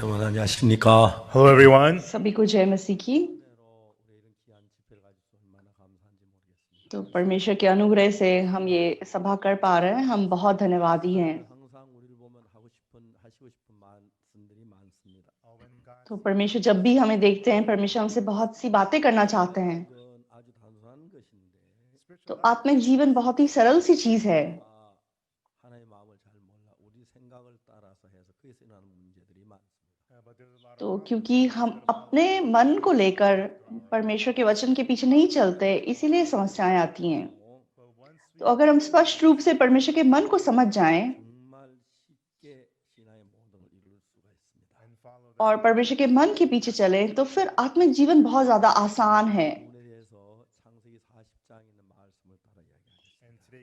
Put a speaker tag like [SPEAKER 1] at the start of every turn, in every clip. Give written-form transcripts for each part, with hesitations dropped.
[SPEAKER 1] 여러분 안녕하십니까?
[SPEAKER 2] Hello, everyone.
[SPEAKER 3] सभी को जय मसीह की। तो परमेश्वर के अनुग्रह से हम ये सभा कर पा रहे हैं, हम बहुत धन्यवादी हैं। तो परमेश्वर जब भी हमें देखते हैं, परमेश्वर हमसे बहुत सी बातें करना चाहते हैं। तो आत्मिक जीवन बहुत ही सरल सी चीज है। तो क्योंकि हम अपने मन को लेकर परमेश्वर के वचन के पीछे नहीं चलते, इसीलिए समस्याएं आती हैं। तो अगर हम स्पष्ट रूप से परमेश्वर के मन को समझ जाएं और परमेश्वर के मन के पीछे चलें, तो फिर आत्मिक जीवन बहुत ज्यादा आसान है।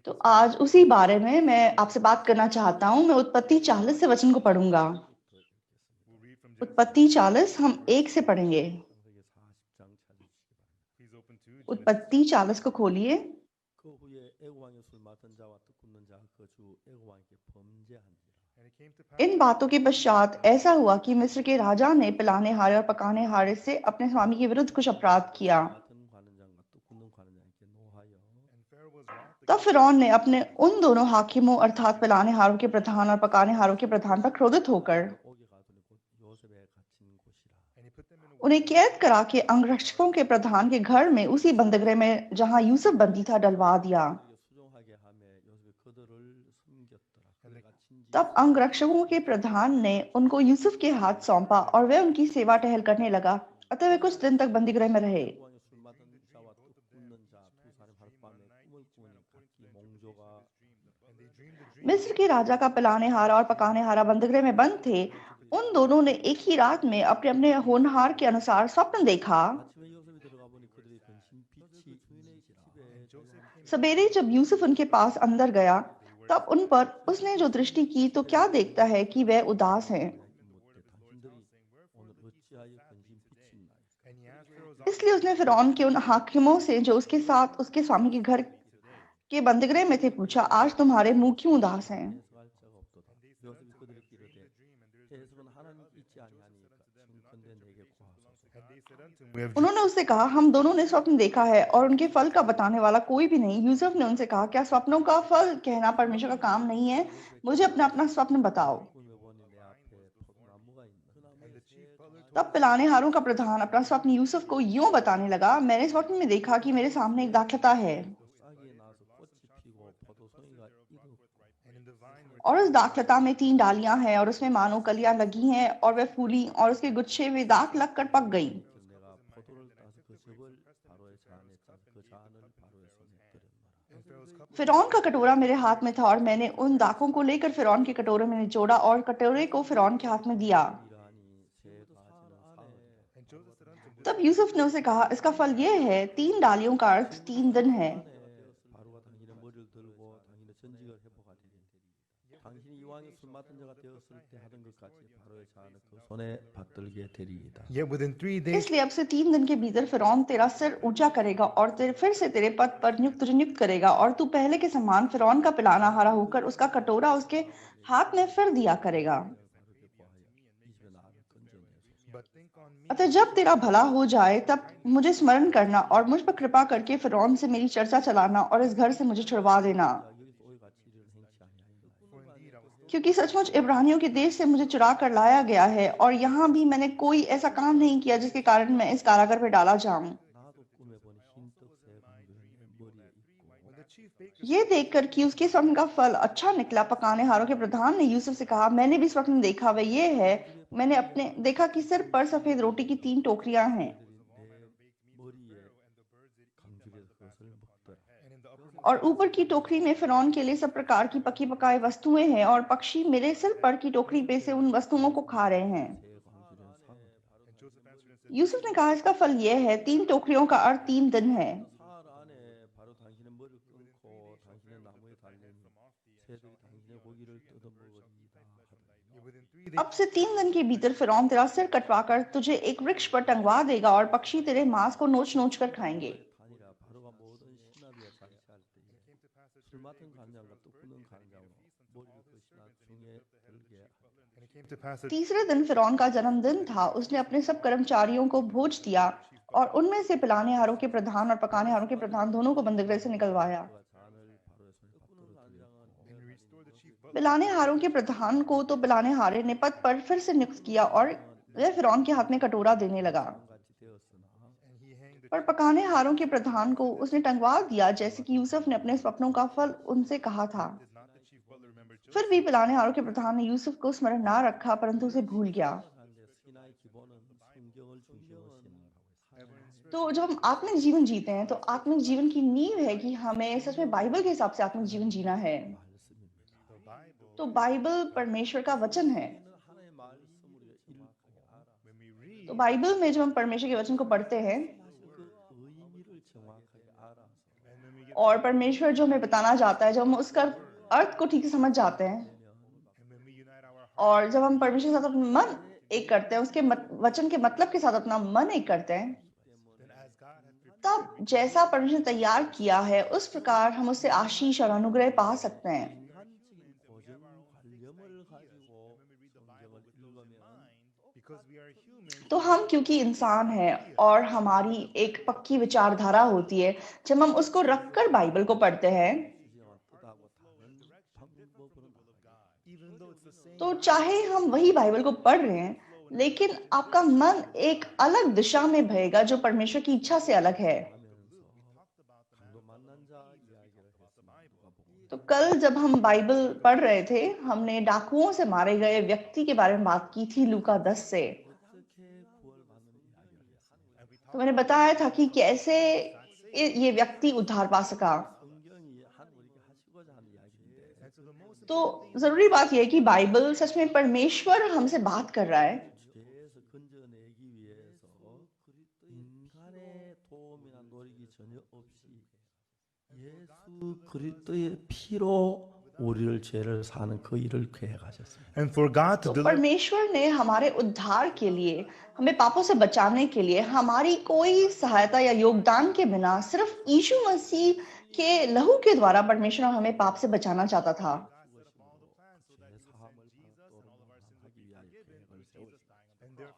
[SPEAKER 3] तो आज उसी बारे में मैं आपसे बात करना चाहता हूं। मैं उत्पत्ति 40 से वचन को पढ़ूंगा। उत्पत्ति 40 हम 1 से पढ़ेंगे। उत्पत्ति 40 को खोलिए। इन बातों के पश्चात ऐसा हुआ कि मिस्र के राजा ने पिलाने हारे और पकाने हारे से अपने स्वामी के विरुद्ध कुछ अपराध किया। तब फिरौन ने अपने उन दोनों हाकिमों अर्थात पिलाने हारों के प्रधान और पकाने हारों के प्रधान पर क्रोधित होकर उन्हें कैद करा के अंगरक्षकों के प्रधान के घर में उसी बंदीगृह में जहां यूसुफ बंदी था डलवा दिया। तब अंगरक्षकों के प्रधान ने उनको यूसुफ के हाथ सौंपा और वह उनकी सेवा टहल करने लगा। अतः वे कुछ दिन तक बंदीगृह में रहे। मिस्र के राजा का पिलाने हारा और पकाने हारा बंदीगृह में बंद थे। उन दोनों ने एक ही रात में अपने अपने होनहार के अनुसार स्वप्न देखा। सवेरे जब यूसुफ उनके पास अंदर गया, तब उन पर उसने जो दृष्टि की तो क्या देखता है कि वह उदास हैं। इसलिए उसने फिरौन के उन हाकिमों से जो उसके साथ उसके स्वामी के घर के बंदीगृह में थे पूछा, आज तुम्हारे मुंह क्यों उदास हैं? उन्होंने उससे कहा, हम दोनों ने स्वप्न देखा है और उनके फल का बताने वाला कोई भी नहीं। यूसुफ ने उनसे कहा, क्या स्वप्नों का फल कहना परमेश्वर का काम नहीं है? मुझे अपना अपना स्वप्न बताओ। तब पिलाने हारों का प्रधान अपना स्वप्न यूसुफ को यूं बताने लगा, मैंने स्वप्न में देखा कि मेरे सामने एक दाखलता है और उस दाखलता में 3 डालियां हैं और उसमें मानो कलियां लगी हैं और वह फूली और उसके गुच्छे वे दाख लगकर पक गई। फिरौन का कटोरा मेरे हाथ में था और मैंने उन दाखों को लेकर फिरौन के कटोरे में निचोड़ा और कटोरे को फिरौन के हाथ में दिया। तब यूसुफ ने उसे कहा, इसका फल यह है। 3 डालियों का अर्थ 3 दिन है।
[SPEAKER 2] Yet within 3 days,
[SPEAKER 3] इसलिए अब से 3 दिन के भीतर फिरौन तेरा सिर ऊंचा करेगा और फिर से तेरे पद पर नियुक्त करेगा और तू पहले के समान फिरौन का पिलाना हारा होकर उसका कटोरा उसके हाथ में फिर दिया करेगा। अतः जब तेरा भला हो जाए तब मुझे स्मरण करना और मुझ पर कृपा करके फिरौन से मेरी चर्चा चलाना और इस घर से मुझे छुड़वा देना, क्योंकि सचमुच इब्रानियों के देश से मुझे चुरा कर लाया गया है और यहाँ भी मैंने कोई ऐसा काम नहीं किया जिसके कारण मैं इस कारागार में डाला जाऊं। ये देखकर कि उसके स्वप्न का फल अच्छा निकला, पकाने हारों के प्रधान ने यूसुफ से कहा, मैंने भी स्वप्न देखा, वह ये है, मैंने अपने देखा कि सिर पर सफेद रोटी की 3 टोकरियां हैं और ऊपर की टोकरी में फिरौन के लिए सब प्रकार की पकी पकाई वस्तुएं हैं और पक्षी मेरे सिर पर की टोकरी पे से उन वस्तुओं को खा रहे हैं। यूसुफ ने कहा, इसका फल यह है। 3 टोकरियों का अर्थ 3 दिन है। अब से 3 दिन के भीतर फिरौन तेरा सिर कटवाकर तुझे एक वृक्ष पर टंगवा देगा और पक्षी तेरे मांस को नोच नोच कर खाएंगे। तीसरे दिन फिरौन का जन्मदिन था। उसने अपने सब कर्मचारियों को भोज दिया और उनमें से पिलाने हारों के प्रधान और पकाने हारों के प्रधान दोनों को बंदीगृह से निकलवाया। पिलाने हारों के प्रधान को तो पिलाने हारे ने पद पर फिर से नियुक्त किया और वह फिरौन के हाथ में कटोरा देने लगा। पर पकाने हारों के प्रधान को उसने टंगवा दिया, जैसे कि यूसुफ ने अपने स्वप्नों का फल उनसे कहा था। फिर भी पिलाने हारों के प्रधान ने यूसुफ को स्मरण ना रखा, परंतु उसे भूल गया। तो जब हम आत्मिक जीवन जीते हैं, तो आत्मिक जीवन की नींव है कि हमें सच में बाइबल के हिसाब से आत्मिक जीवन जीना है। तो बाइबल परमेश्वर का वचन है। तो बाइबल में जब हम परमेश्वर के वचन को पढ़ते हैं और परमेश्वर जो हमें बताना चाहता है, जब हम उसका अर्थ को ठीक से समझ जाते हैं और जब हम परमेश्वर के साथ अपना मन एक करते हैं, उसके वचन के मतलब के साथ अपना मन एक करते हैं, तब जैसा परमेश्वर ने तैयार किया है उस प्रकार हम उससे आशीष और अनुग्रह पा सकते हैं। तो हम क्योंकि इंसान हैं और हमारी एक पक्की विचारधारा होती है, जब हम उसको रखकर बाइबल को पढ़ते हैं, तो चाहे हम वही बाइबल को पढ़ रहे हैं, लेकिन आपका मन एक अलग दिशा में बहेगा जो परमेश्वर की इच्छा से अलग है। तो कल जब हम बाइबल पढ़ रहे थे, हमने डाकुओं से मारे गए व्यक्ति के बारे में बात की थी, लूका 10 से। तो मैंने बताया था कि कैसे ये व्यक्ति उद्धार पा सका। तो जरूरी बात यह है कि बाइबल सच में परमेश्वर हमसे बात कर रहा है।
[SPEAKER 2] And for God to
[SPEAKER 3] तो
[SPEAKER 2] deliver
[SPEAKER 3] परमेश्वर ने हमारे उद्धार के लिए, हमें पापों से बचाने के लिए, हमारी कोई सहायता या योगदान के बिना सिर्फ यीशु मसीह के लहू के द्वारा परमेश्वर हमें पाप से बचाना चाहता था।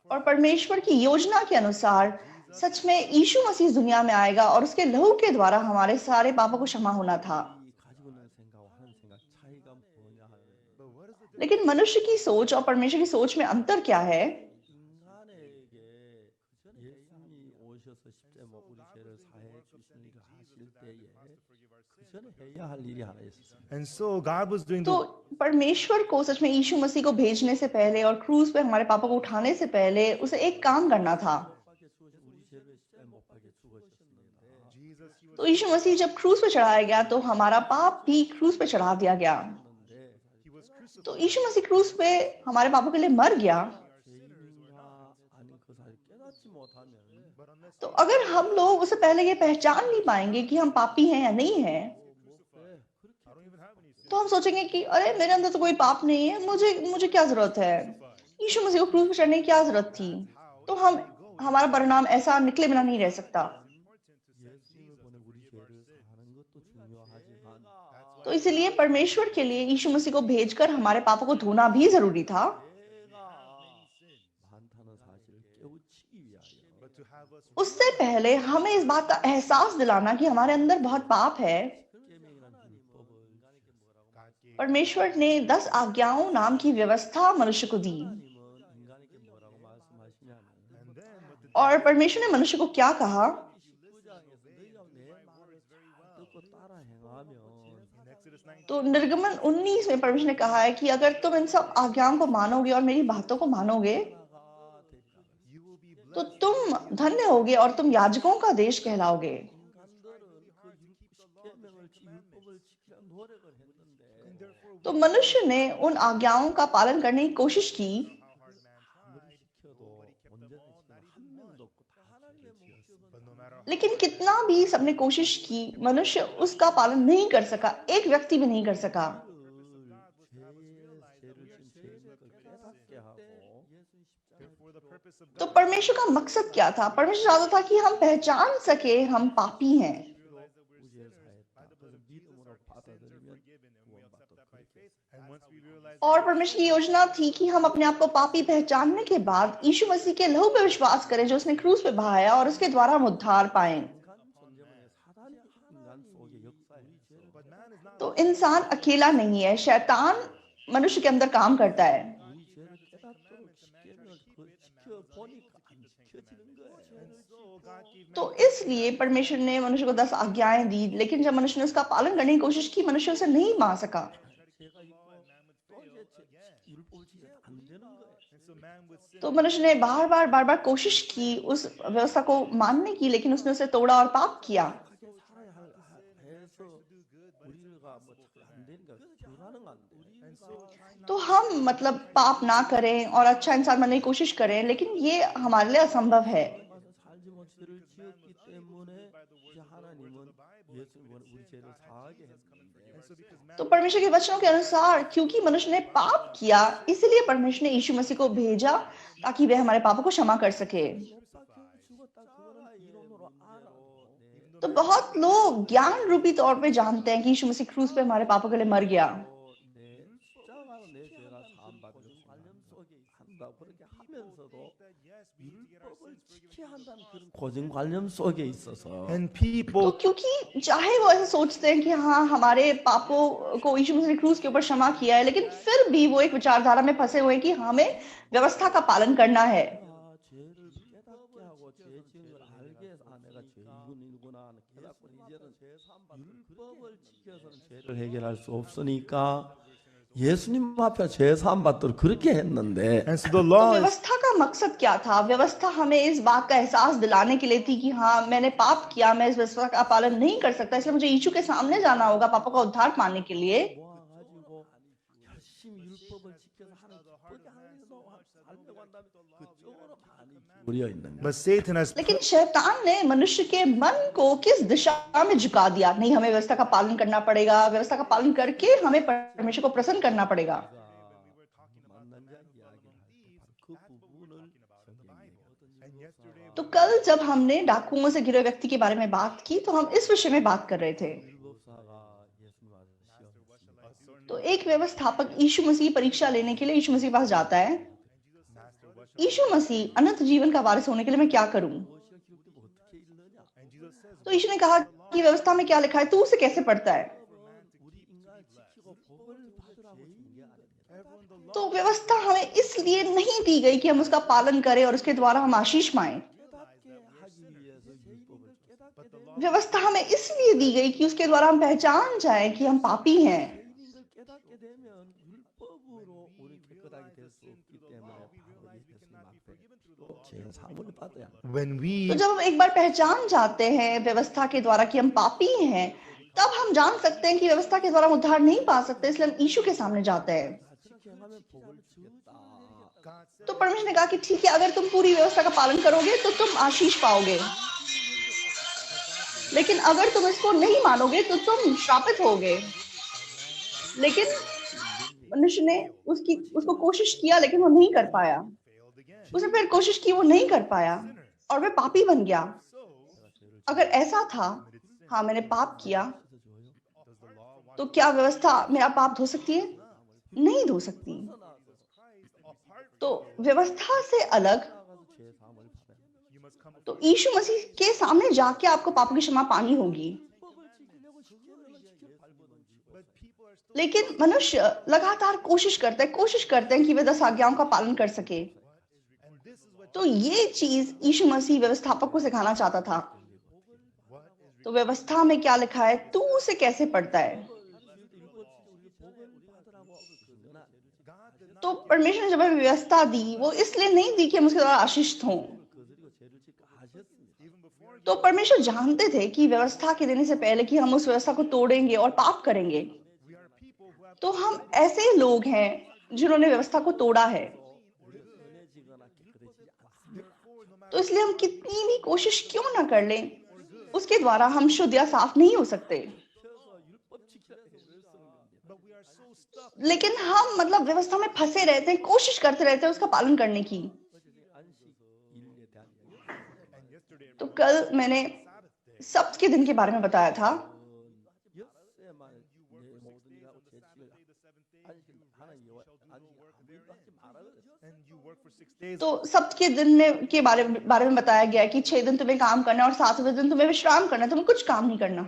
[SPEAKER 3] और परमेश्वर की योजना के अनुसार सच में यीशु मसीह दुनिया में आएगा और उसके लहू के द्वारा हमारे सारे पापों को क्षमा होना था। लेकिन मनुष्य की सोच और परमेश्वर की सोच में अंतर क्या है?
[SPEAKER 2] And so God was doing
[SPEAKER 3] तो परमेश्वर को सच में यीशु मसीह को भेजने से पहले और क्रूज पे हमारे पापों को उठाने से पहले उसे एक काम करना था। तो यीशु मसीह जब क्रूज पे चढ़ाया गया तो हमारा पाप भी क्रूज पे चढ़ा दिया गया। तो यीशु मसीह क्रूज पे हमारे पापों के लिए मर गया। तो अगर हम लोग उससे पहले ये पहचान नहीं पाएंगे कि हम पापी हैं या नहीं हैं, तो हम सोचेंगे कि अरे मेरे अंदर तो कोई पाप नहीं है, मुझे क्या जरूरत है, यीशु मसीह को क्रूस पर चढ़ने की क्या जरूरत थी। तो हमारा परिणाम ऐसा निकले बिना नहीं रह सकता। तो इसलिए परमेश्वर के लिए यीशु मसीह को भेजकर हमारे पापों को धोना भी जरूरी था। उससे पहले हमें इस बात का एहसास दिलाना कि हमारे अंदर बहुत पाप है। परमेश्वर ने 10 आज्ञाओं नाम की व्यवस्था मनुष्य को दी। और परमेश्वर ने मनुष्य को क्या कहा? तो निर्गमन 19 में परमेश्वर ने कहा है कि अगर तुम इन सब आज्ञाओं को मानोगे और मेरी बातों को मानोगे तो तुम धन्य होगे और तुम याजकों का देश कहलाओगे। तो मनुष्य ने उन आज्ञाओं का पालन करने की कोशिश की, लेकिन कितना भी सबने कोशिश की, मनुष्य उसका पालन नहीं कर सका। एक व्यक्ति भी नहीं कर सका। तो परमेश्वर का मकसद क्या था? परमेश्वर चाहता था कि हम पहचान सके हम पापी हैं। और परमेश्वर की योजना थी कि हम अपने आप को पापी पहचानने के बाद यीशु मसीह के लहू पे विश्वास करें जो उसने क्रूस पे बहाया और उसके द्वारा हम उद्धार पाएं। तो इंसान अकेला नहीं है, शैतान मनुष्य के अंदर काम करता है। तो इसलिए परमेश्वर ने मनुष्य को 10 आज्ञाएं दी, लेकिन जब मनुष्य ने उसका पालन करने की कोशिश की, मनुष्य उसे नहीं मान सका। तो मनुष्य ने बार बार कोशिश की उस व्यवस्था को मानने की, लेकिन उसने उसे तोड़ा और पाप किया। तो हम मतलब पाप ना करें और अच्छा इंसान बनने की कोशिश करें, लेकिन ये हमारे लिए असंभव है। तो परमेश्वर के वचनों के अनुसार क्योंकि मनुष्य ने पाप किया, इसलिए परमेश्वर ने यीशु मसीह को भेजा ताकि वह हमारे पापों को क्षमा कर सके। तो बहुत लोग ज्ञान रूपी तौर पे जानते हैं कि यीशु मसीह क्रूस पे हमारे पापों के लिए मर गया,
[SPEAKER 2] And
[SPEAKER 3] तो
[SPEAKER 2] people,
[SPEAKER 3] क्योंकि चाहे वो ऐसे सोचते हैं कि हाँ हमारे पापों को यीशु मसीह ने क्रूस के ऊपर क्षमा किया है, लेकिन फिर भी वो एक विचारधारा में फंसे हुए हैं कि हमें व्यवस्था का पालन करना है।
[SPEAKER 1] 해결할 수 없으니까 예수님 앞에 죄 사함 받도록 그렇게 했는데
[SPEAKER 2] and so the
[SPEAKER 3] तो
[SPEAKER 2] law is
[SPEAKER 3] व्यवस्था का मकसद क्या था? व्यवस्था हमें इस बात का एहसास दिलाने के लिए थी कि हाँ मैंने पाप किया, मैं इस व्यवस्था का पालन नहीं कर सकता, इसलिए मुझे यीशु के सामने जाना होगा पापों का उद्धार पाने के लिए।
[SPEAKER 1] 모아가지고 열심히 율법을 지켜서 하는 기쁘게 하면서 살려고 한다면 그쪽으로 많이 기울여 있는 거예요.
[SPEAKER 2] but Satan has
[SPEAKER 3] लेकिन शैतान ने मनुष्य के मन को किस दिशा में झुका दिया? नहीं, हमें व्यवस्था का पालन करना पड़ेगा, व्यवस्था का पालन करके हमें परमेश्वर को प्रसन्न करना पड़ेगा।
[SPEAKER 1] 만난 자 이야기를 할때 그 부분을 성경에
[SPEAKER 3] तो कल जब हमने डाकुओं से घिरे व्यक्ति के बारे में बात की, तो हम इस विषय में बात कर रहे थे।
[SPEAKER 1] 율법사가 예수님 앞에 시험했습니다.
[SPEAKER 3] तो एक व्यवस्थापक यीशु मसीह परीक्षा लेने के लिए यीशु मसीह के पास जाता है। यीशु मसीह अनंत जीवन का वारिस होने के लिए मैं क्या करूं?
[SPEAKER 1] 무엇이가 기록되면 어떻게 읽느냐?
[SPEAKER 3] तो यीशु ने कहा कि व्यवस्था में क्या लिखा है, तू उसे कैसे पढ़ता है?
[SPEAKER 1] 우리 인간을 지키고 복을 받으라고 주는 게 아닙니다.
[SPEAKER 3] तो व्यवस्था हमें इसलिए नहीं दी गई कि हम उसका पालन करें और उसके द्वारा हम आशीष पाएं।
[SPEAKER 1] 깨닫게 하기 위해서 율법을 깨닫게 되면
[SPEAKER 3] व्यवस्था हमें इसलिए दी गई कि उसके द्वारा हम पहचान जाएं कि हम पापी हैं।
[SPEAKER 1] 죄인인 걸 깨닫게 되면 율법으로 우리 깨끗하게 될 수 없기 때문에 바로 예수님 앞에 또 죄 사함을 받아야 합니다.
[SPEAKER 2] when
[SPEAKER 3] तो
[SPEAKER 2] we
[SPEAKER 3] जब हम एक बार पहचान जाते हैं व्यवस्था के द्वारा कि हम पापी हैं, तब हम जान सकते हैं कि व्यवस्था के द्वारा हम उद्धार नहीं पा सकते, इसलिए हम यीशु के सामने जाते हैं।
[SPEAKER 1] 지켜 행하면 복을 주겠다.
[SPEAKER 3] तो परमेश्वर ने कहा कि ठीक है, अगर तुम पूरी व्यवस्था का पालन करोगे तो तुम आशीष पाओगे, लेकिन अगर तुम इसको नहीं मानोगे तो तुम श्रापित होगे। लेकिन मनुष्य ने उसको कोशिश किया, लेकिन वो नहीं कर पाया। उसने फिर कोशिश की, वो नहीं कर पाया और वह पापी बन गया। अगर ऐसा था, हाँ मैंने पाप किया, तो क्या व्यवस्था मेरा पाप धो सकती है? नहीं धो सकती। तो व्यवस्था से अलग
[SPEAKER 1] 죄 사함을 받아야
[SPEAKER 3] तो यीशु मसीह के सामने जाके आपको पापों की क्षमा पानी होगी। लेकिन मनुष्य लगातार कोशिश करते हैं कि वे 10 आज्ञाओं का पालन कर सके। तो ये चीज यीशु मसीह व्यवस्थापक को सिखाना चाहता था। तो व्यवस्था में क्या लिखा है, तू उसे कैसे पढ़ता है? तो परमेश्वर ने जब हमें व्यवस्था दी, वो इसलिए नहीं दी कि हम उसके द्वारा आशीषित हों। तो परमेश्वर जानते थे कि व्यवस्था के देने से पहले कि हम उस व्यवस्था को तोड़ेंगे और पाप करेंगे। तो हम ऐसे लोग हैं जिन्होंने व्यवस्था को तोड़ा है। तो इसलिए हम कितनी भी कोशिश क्यों ना कर लें, उसके द्वारा हम शुद्ध या साफ नहीं हो सकते। लेकिन हम मतलब व्यवस्था में फंसे रहते हैं, कोशिश करते रहते हैं उसका पालन करने की। तो कल मैंने सब्त के दिन के बारे में बताया था। तो सप्त के दिन में के बारे में बताया गया है कि 6 दिन तुम्हें काम करना और 7वें दिन तुम्हें विश्राम करना, तुम्हें कुछ काम नहीं करना।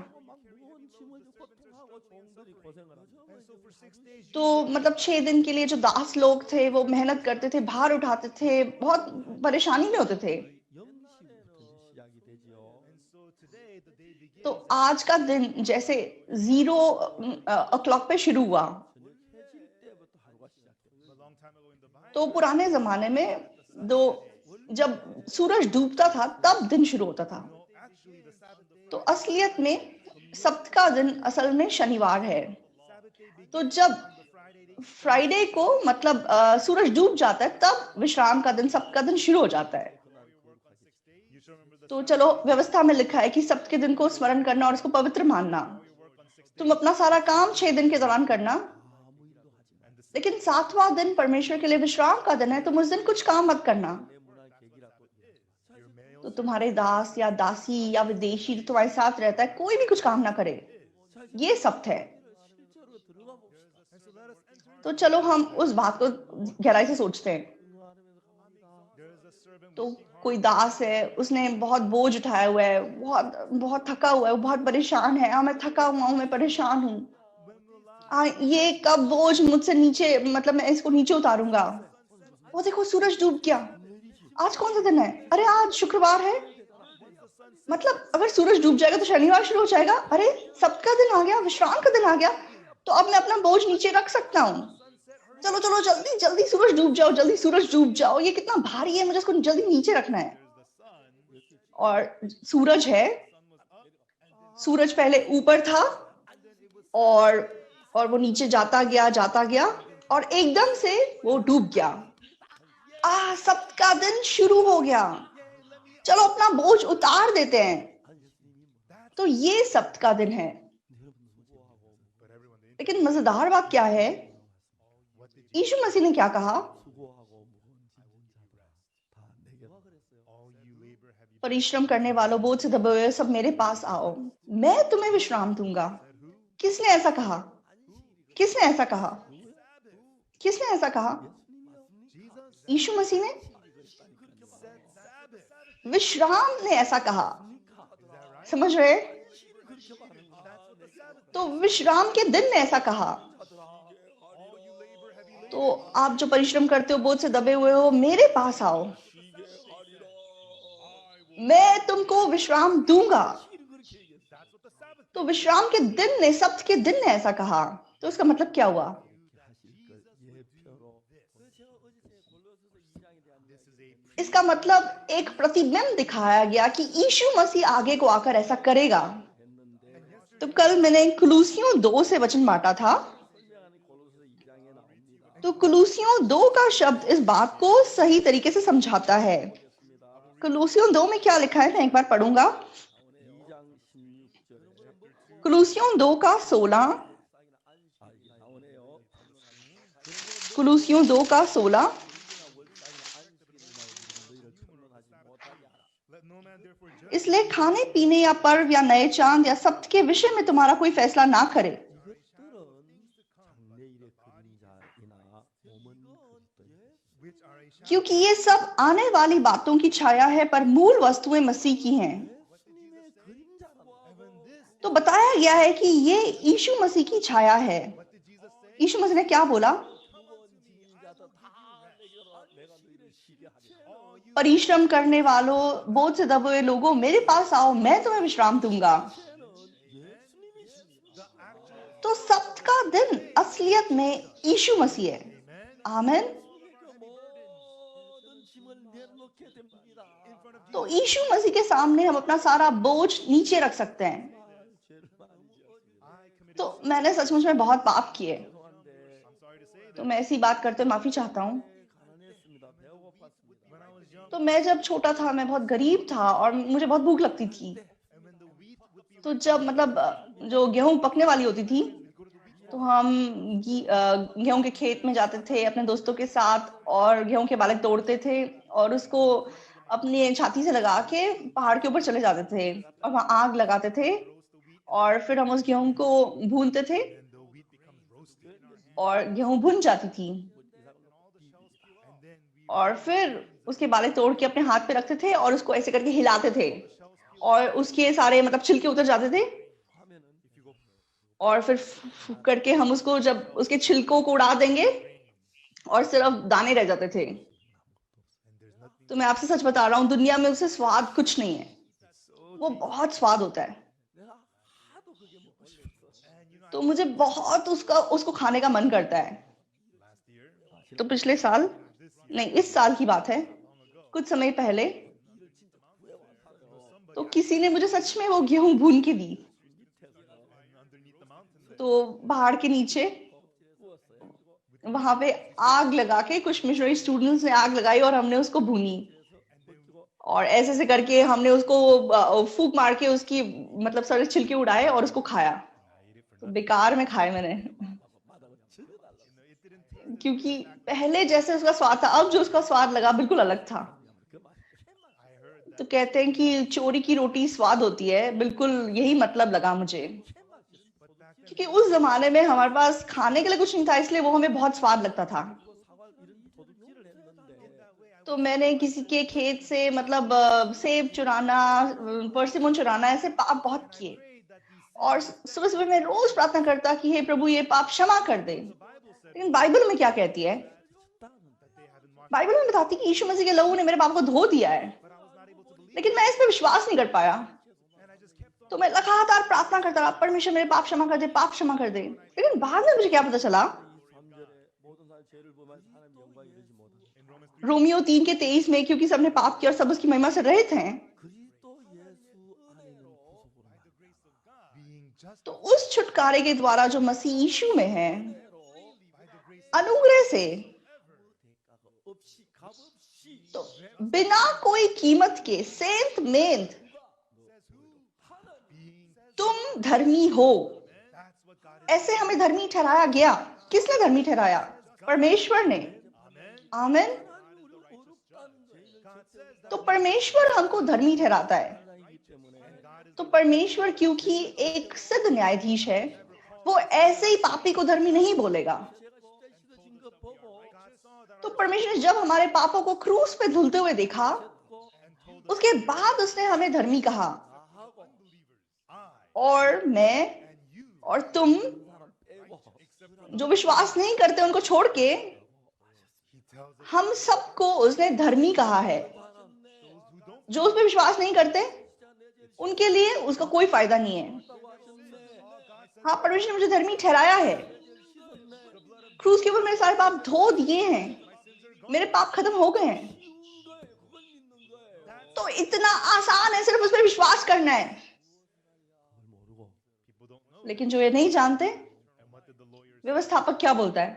[SPEAKER 3] तो मतलब 6 दिन के लिए जो दास लोग थे वो मेहनत करते थे, भार उठाते थे, बहुत परेशानी में होते थे। तो आज का दिन जैसे 0 o'clock पे शुरू हुआ, तो पुराने जमाने में जब सूरज डूबता था तब दिन शुरू होता था। तो असलियत में सप्त का दिन असल में शनिवार है। तो जब फ्राइडे को मतलब सूरज डूब जाता है तब विश्राम का दिन, सप्त का दिन शुरू हो जाता है। तो चलो, व्यवस्था में लिखा है कि सप्त के दिन को स्मरण करना और उसको पवित्र मानना। तुम अपना सारा काम 6 दिन के दौरान करना, लेकिन 7वां दिन परमेश्वर के लिए विश्राम का दिन है, तुम उस दिन कुछ काम मत करना। तो तुम्हारे दास या दासी या विदेशी जो तुम्हारे साथ रहता है, कोई भी कुछ काम ना करे। ये सप्त है। तो चलो हम उस बात को गहराई से सोचते हैं। तो कोई दास है, उसने बहुत बोझ उठाया हुआ है, बहुत थका हुआ है, वो बहुत परेशान है। मैं थका हुआ हूँ, मैं परेशान हूँ, ये कब बोझ मुझसे नीचे, मतलब मैं इसको नीचे उतारूंगा। वो देखो सूरज डूब गया। आज कौन सा दिन है? अरे आज शुक्रवार है। मतलब अगर सूरज डूब जाएगा तो शनिवार शुरू हो जाएगा। अरे सप्त का दिन आ गया, विश्राम का दिन आ गया, तो अब मैं अपना बोझ नीचे रख सकता हूँ। चलो चलो जल्दी जल्दी सूरज डूब जाओ, जल्दी सूरज डूब जाओ, ये कितना भारी है, मुझे इसको जल्दी नीचे रखना है। और सूरज है, सूरज पहले ऊपर था और वो नीचे जाता गया और एकदम से वो डूब गया। सप्त का दिन शुरू हो गया, चलो अपना बोझ उतार देते हैं। तो ये सप्त का दिन है। लेकिन मजेदार बात क्या है, यीशु मसीह ने क्या कहा? परिश्रम करने वालों, बोझ से दबे हुए सब मेरे पास आओ, मैं तुम्हें विश्राम दूंगा। किसने ऐसा कहा? किसने ऐसा कहा? किसने ऐसा कहा? यीशु मसीह ने। विश्राम ने ऐसा कहा। समझ रहे? तो विश्राम के दिन ने ऐसा कहा। तो आप जो परिश्रम करते हो, बोझ से दबे हुए हो, मेरे पास आओ, मैं तुमको विश्राम दूंगा। तो विश्राम के दिन ने, सप्त के दिन ने ऐसा कहा। तो इसका मतलब क्या हुआ? इसका मतलब एक प्रतिबिंब दिखाया गया कि यीशु मसीह आगे को आकर ऐसा करेगा। तो कल मैंने कुलूसियों 2 से वचन बांटा था। तो कुलूसियों 2 का शब्द इस बात को सही तरीके से समझाता है। कुलूसियों 2 में क्या लिखा है, मैं एक बार पढ़ूंगा। कुलूसियों 2 का 16, कुलूसियों 2 का 16। इसलिए खाने पीने या पर्व या नए चांद या सप्त के विषय में तुम्हारा कोई फैसला ना करे, क्योंकि ये सब आने वाली बातों की छाया है, पर मूल वस्तुएं मसीह की हैं। तो बताया गया है कि ये यीशु मसीह की छाया है। यीशु मसीह ने क्या बोला? परिश्रम करने वालों, बोझ से दबे हुए लोगों, मेरे पास आओ, मैं तुम्हें विश्राम दूंगा। तो सप्त का दिन असलियत में यीशु मसीह है। आमीन। तो यीशु मसीह के सामने हम अपना सारा बोझ नीचे रख सकते हैं। तो मैंने सचमुच में बहुत पाप किए, तो मैं ऐसी बात करते माफी चाहता हूँ। तो मैं जब छोटा था, मैं बहुत गरीब था और मुझे बहुत भूख लगती थी। तो जब मतलब जो गेहूं पकने वाली होती थी, तो हम गेहूं के खेत में जाते थे अपने दोस्तों के साथ और गेहूं के बालक तोड़ते थे और उसको अपनी छाती से लगा के पहाड़ के ऊपर चले जाते थे और वहां आग लगाते थे और फिर हम उस गेहूं को भूनते थे और गेहूं भुन जाती थी। और फिर उसके बाले तोड़ के अपने हाथ पे रखते थे और उसको ऐसे करके हिलाते थे और उसके सारे मतलब छिलके उतर जाते थे और फिर फूक करके हम उसको जब उसके छिलकों को उड़ा देंगे और सिर्फ दाने रह जाते थे। तो मैं आपसे सच बता रहा हूँ, दुनिया में उससे स्वाद कुछ नहीं है, वो बहुत स्वाद होता है।
[SPEAKER 1] 내가 하도 그게 먹고 싶었어.
[SPEAKER 3] तो मुझे बहुत उसको खाने का मन करता है। तो पिछले साल नहीं, इस साल की बात है, कुछ समय पहले तो किसी ने मुझे सच में वो गेहूं भून के दी। तो पहाड़ के नीचे वहां पे आग लगा के कुछ मिशनरी स्टूडेंट्स ने आग लगाई और हमने उसको भूनी और ऐसे ऐसे करके हमने उसको फूंक मार के उसकी मतलब सारे छिलके उड़ाए और उसको खाया। तो बेकार में खाए मैंने, क्योंकि पहले जैसे उसका स्वाद था, अब जो उसका स्वाद लगा बिल्कुल अलग था। तो कहते हैं कि चोरी की रोटी स्वाद होती है, बिल्कुल यही मतलब लगा मुझे, क्योंकि उस जमाने में हमारे पास खाने के लिए कुछ नहीं था, इसलिए वो हमें बहुत स्वाद लगता था। तो मैंने किसी के खेत से मतलब सेब चुराना, परसिमन चुराना, ऐसे पाप बहुत किए और सुबह सुबह मैं रोज प्रार्थना करता कि हे प्रभु ये पाप क्षमा कर दे। लेकिन बाइबल में क्या कहती है? बाइबल में बताती है कि यीशु मसीह के लहू ने मेरे पाप को धो दिया है, लेकिन मैं इस पर विश्वास नहीं कर पाया। तो मैं लगातार प्रार्थना करता रहा, परमेश्वर मेरे पाप क्षमा कर दे, पाप क्षमा कर दे। लेकिन बाद में मुझे क्या पता चला, रोमियो 3:23 में, क्योंकि सबने पाप किया और सब उसकी महिमा से रहित हैं, तो उस छुटकारे के द्वारा जो मसीह यीशु में है, अनुग्रह से, तो बिना कोई कीमत के, सेंत मेंत तुम धर्मी हो, ऐसे हमें धर्मी ठहराया गया। किसने धर्मी ठहराया? परमेश्वर ने। आमीन। तो परमेश्वर हमको धर्मी ठहराता है। तो परमेश्वर क्योंकि एक सिद्ध न्यायाधीश है, वो ऐसे ही पापी को धर्मी नहीं बोलेगा। तो परमेश्वर ने जब हमारे पापों को क्रूस पे धुलते हुए देखा, उसके बाद उसने हमें धर्मी कहा, और मैं और तुम जो विश्वास नहीं करते उनको छोड़ के हम सबको उसने धर्मी कहा है। जो उस पर विश्वास नहीं करते उनके लिए उसका कोई फायदा नहीं है। हाँ, परमेश्वर ने मुझे धर्मी ठहराया है, क्रूस के ऊपर मेरे सारे पाप धो दिए हैं, मेरे पाप खत्म हो गए हैं। तो इतना आसान है, सिर्फ उस पर विश्वास करना है। लेकिन जो ये नहीं जानते, व्यवस्थापक क्या बोलता है?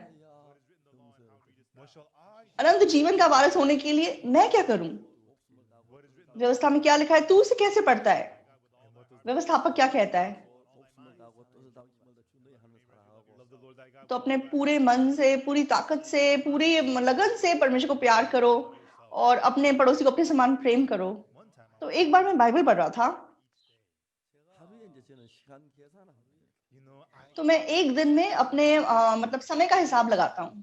[SPEAKER 3] अनंत जीवन का वारिस होने के लिए मैं क्या करूं? व्यवस्था में क्या लिखा है? तू उसे कैसे पढ़ता है? व्यवस्थापक क्या कहता है? तो अपने पूरे मन से, पूरी ताकत से, पूरी लगन से परमेश्वर को प्यार करो और अपने पड़ोसी को अपने समान प्रेम करो। तो एक बार मैं बाइबल पढ़ रहा था, तो मैं एक दिन में अपने मतलब समय का हिसाब लगाता हूँ।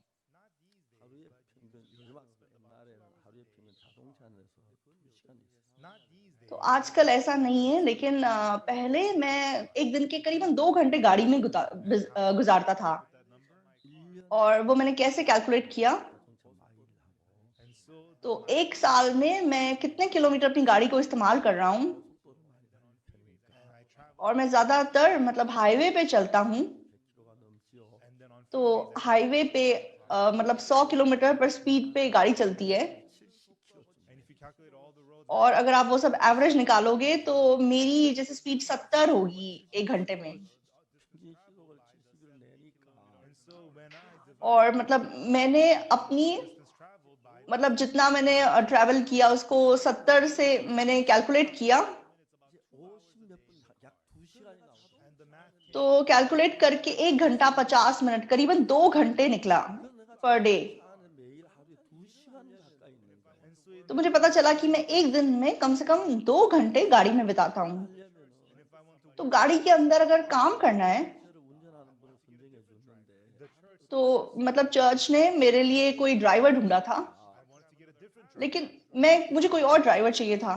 [SPEAKER 3] तो आजकल ऐसा नहीं है, लेकिन पहले मैं एक दिन के करीबन 2 घंटे गाड़ी में गुजारता था। और वो मैंने कैसे कैलकुलेट किया, तो 1 साल में मैं कितने किलोमीटर अपनी गाड़ी को इस्तेमाल कर रहा हूँ। और मैं ज्यादातर मतलब हाईवे पे चलता हूँ। तो हाईवे पे मतलब 100 किलोमीटर पर स्पीड पे गाड़ी चलती है। और अगर आप वो सब एवरेज निकालोगे तो मेरी जैसे स्पीड 70 होगी 1 घंटे में। और मतलब मैंने अपनी मतलब जितना मैंने ट्रैवल किया उसको 70 से मैंने कैलकुलेट किया। तो कैलकुलेट करके 1 घंटा 50 मिनट, करीबन 2 घंटे निकला पर डे। तो मुझे पता चला कि मैं एक दिन में कम से कम 2 घंटे गाड़ी में बिताता हूँ। तो गाड़ी के अंदर अगर काम करना है तो मतलब चर्च ने मेरे लिए कोई ड्राइवर ढूंढा था, लेकिन मुझे कोई और ड्राइवर चाहिए था।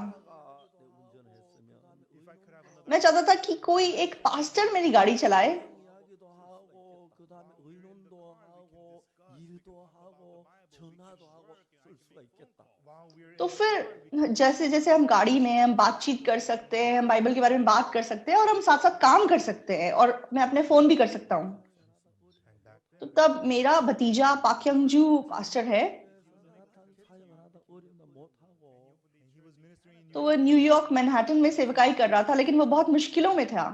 [SPEAKER 3] मैं चाहता था कि कोई एक पास्टर मेरी गाड़ी चलाए,
[SPEAKER 1] 이야기도 하고 그다음에 의논도 하고 일도 하고 전화도 하고 쓸 수가 있겠다.
[SPEAKER 3] तो फिर जैसे जैसे हम गाड़ी में हम बातचीत कर सकते हैं, हम बाइबल के बारे में बात कर सकते हैं और हम साथ साथ काम कर सकते हैं, और मैं अपने फोन भी कर सकता हूँ। तो तब मेरा भतीजा पाक्यंगजू पास्टर है,
[SPEAKER 1] 사역을 하다 어려운다 못하고
[SPEAKER 3] तो वो न्यूयॉर्क मैनहट्टन में सेवकाई कर रहा था, लेकिन वो बहुत मुश्किलों में था।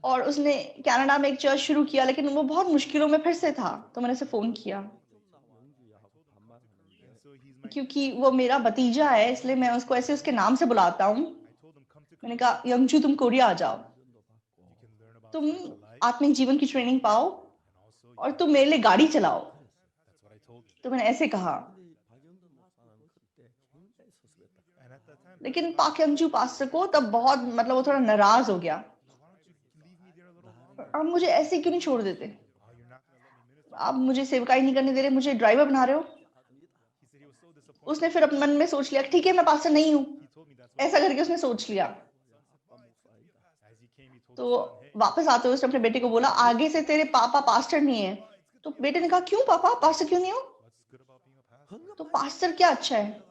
[SPEAKER 3] और उसने कनाडा में एक चर्च शुरू किया, लेकिन वो बहुत मुश्किलों में फिर से था। तो मैंने उसे फोन किया,
[SPEAKER 1] 영주야하고 반말하는데
[SPEAKER 3] क्योंकि वो मेरा भतीजा है, इसलिए मैं उसको ऐसे उसके नाम से बुलाता हूँ। मैंने कहा, यंगजू तुम कोरिया आ जाओ, तुम आत्मिक जीवन की ट्रेनिंग पाओ और तुम मेरे लिए गाड़ी चलाओ। तो मैंने ऐसे कहा,
[SPEAKER 1] 박영준 목사는 그때 굉장히 서슴했다.
[SPEAKER 3] लेकिन पाक यंगजू पास्टर को तब बहुत मतलब वो थोड़ा नाराज हो गया। आप मुझे ऐसे क्यों नहीं छोड़ देते? आप मुझे सेवकाई नहीं करने दे रहे, मुझे ड्राइवर बना रहे हो। उसने फिर अपने मन में सोच लिया, ठीक है मैं पास्टर नहीं हूँ, ऐसा करके उसने सोच लिया। तो वापस आते हुए उसने अपने बेटे को बोला, आगे से तेरे पापा पास्टर नहीं है। तो बेटे ने कहा, क्यों पापा, पास्टर क्यों नहीं हो? तो पास्टर क्या अच्छा है?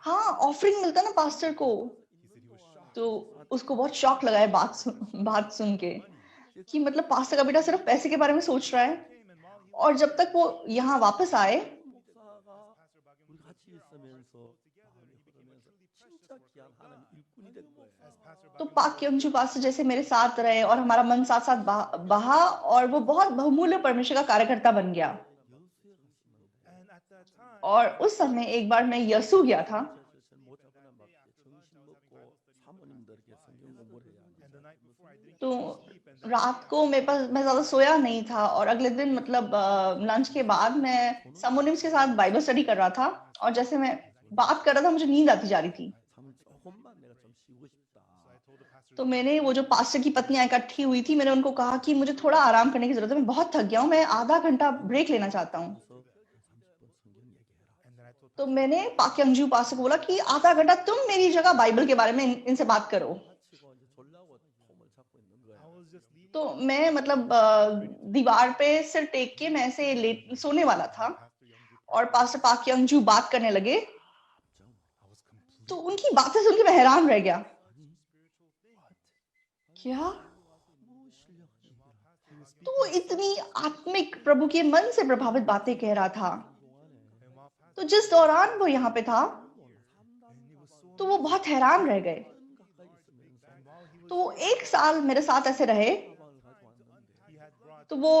[SPEAKER 3] हाँ, ऑफरिंग मिलता ना पास्टर को। तो उसको बहुत शॉक लगा है बात सुन के, कि मतलब पास्टर का बेटा सिर्फ पैसे के बारे में सोच रहा है। और जब तक वो यहाँ वापस आए,
[SPEAKER 1] 목사가 우리 같이 있으면서 마음이 흐르면서 진짜 귀한 하나님 일꾼이 된 거예요.
[SPEAKER 3] तो पाक यंगजू पास्टर जैसे मेरे साथ रहे और हमारा मन साथ साथ बहा, और वो बहुत बहुमूल्य परमेश्वर का कार्यकर्ता बन गया।
[SPEAKER 1] 여수에 갔으면
[SPEAKER 3] और उस समय एक बार मैं यसू गया था,
[SPEAKER 1] 못 잡거나 막 정신 먹고 사모님들에게 성경 공부를 해야
[SPEAKER 3] तो रात को मैं ज्यादा सोया नहीं था, और अगले दिन मतलब लंच के बाद मैं सामोनिम्स के साथ बाइबल स्टडी कर रहा था, और जैसे मैं बात कर रहा था मुझे नींद आती जा रही थी।
[SPEAKER 1] 잠을 조금만 내가 좀 쉬고 싶다.
[SPEAKER 3] तो मैंने वो जो पास्टर की पत्नियां इकट्ठी हुई थी, मैंने उनको कहा कि मुझे थोड़ा आराम करने की जरूरत है, मैं बहुत थक गया हूँ, मैं आधा घंटा ब्रेक लेना चाहता हूँ।
[SPEAKER 1] 그래서 30분 성경 얘기해라.
[SPEAKER 3] तो मैंने पाक यंगजू पास्टर को बोला कि आधा घंटा तुम मेरी जगह बाइबल के बारे में इनसे बात करो।
[SPEAKER 1] 치고 이제 졸라고 폼을 잡고 있는 거야.
[SPEAKER 3] तो मैं मतलब दीवार पे सिर टेक के मैं ऐसे लेट सोने वाला था, और पास्टर पाक यंगजू बात करने लगे। तो उनकी बातें सुन के मैं हैरान रह गया, क्या तो इतनी आत्मिक प्रभु के मन से प्रभावित बातें कह रहा था। तो जिस दौरान वो यहाँ पे था, तो वो बहुत हैरान रह गए। तो 1 साल मेरे साथ ऐसे रहे। तो वो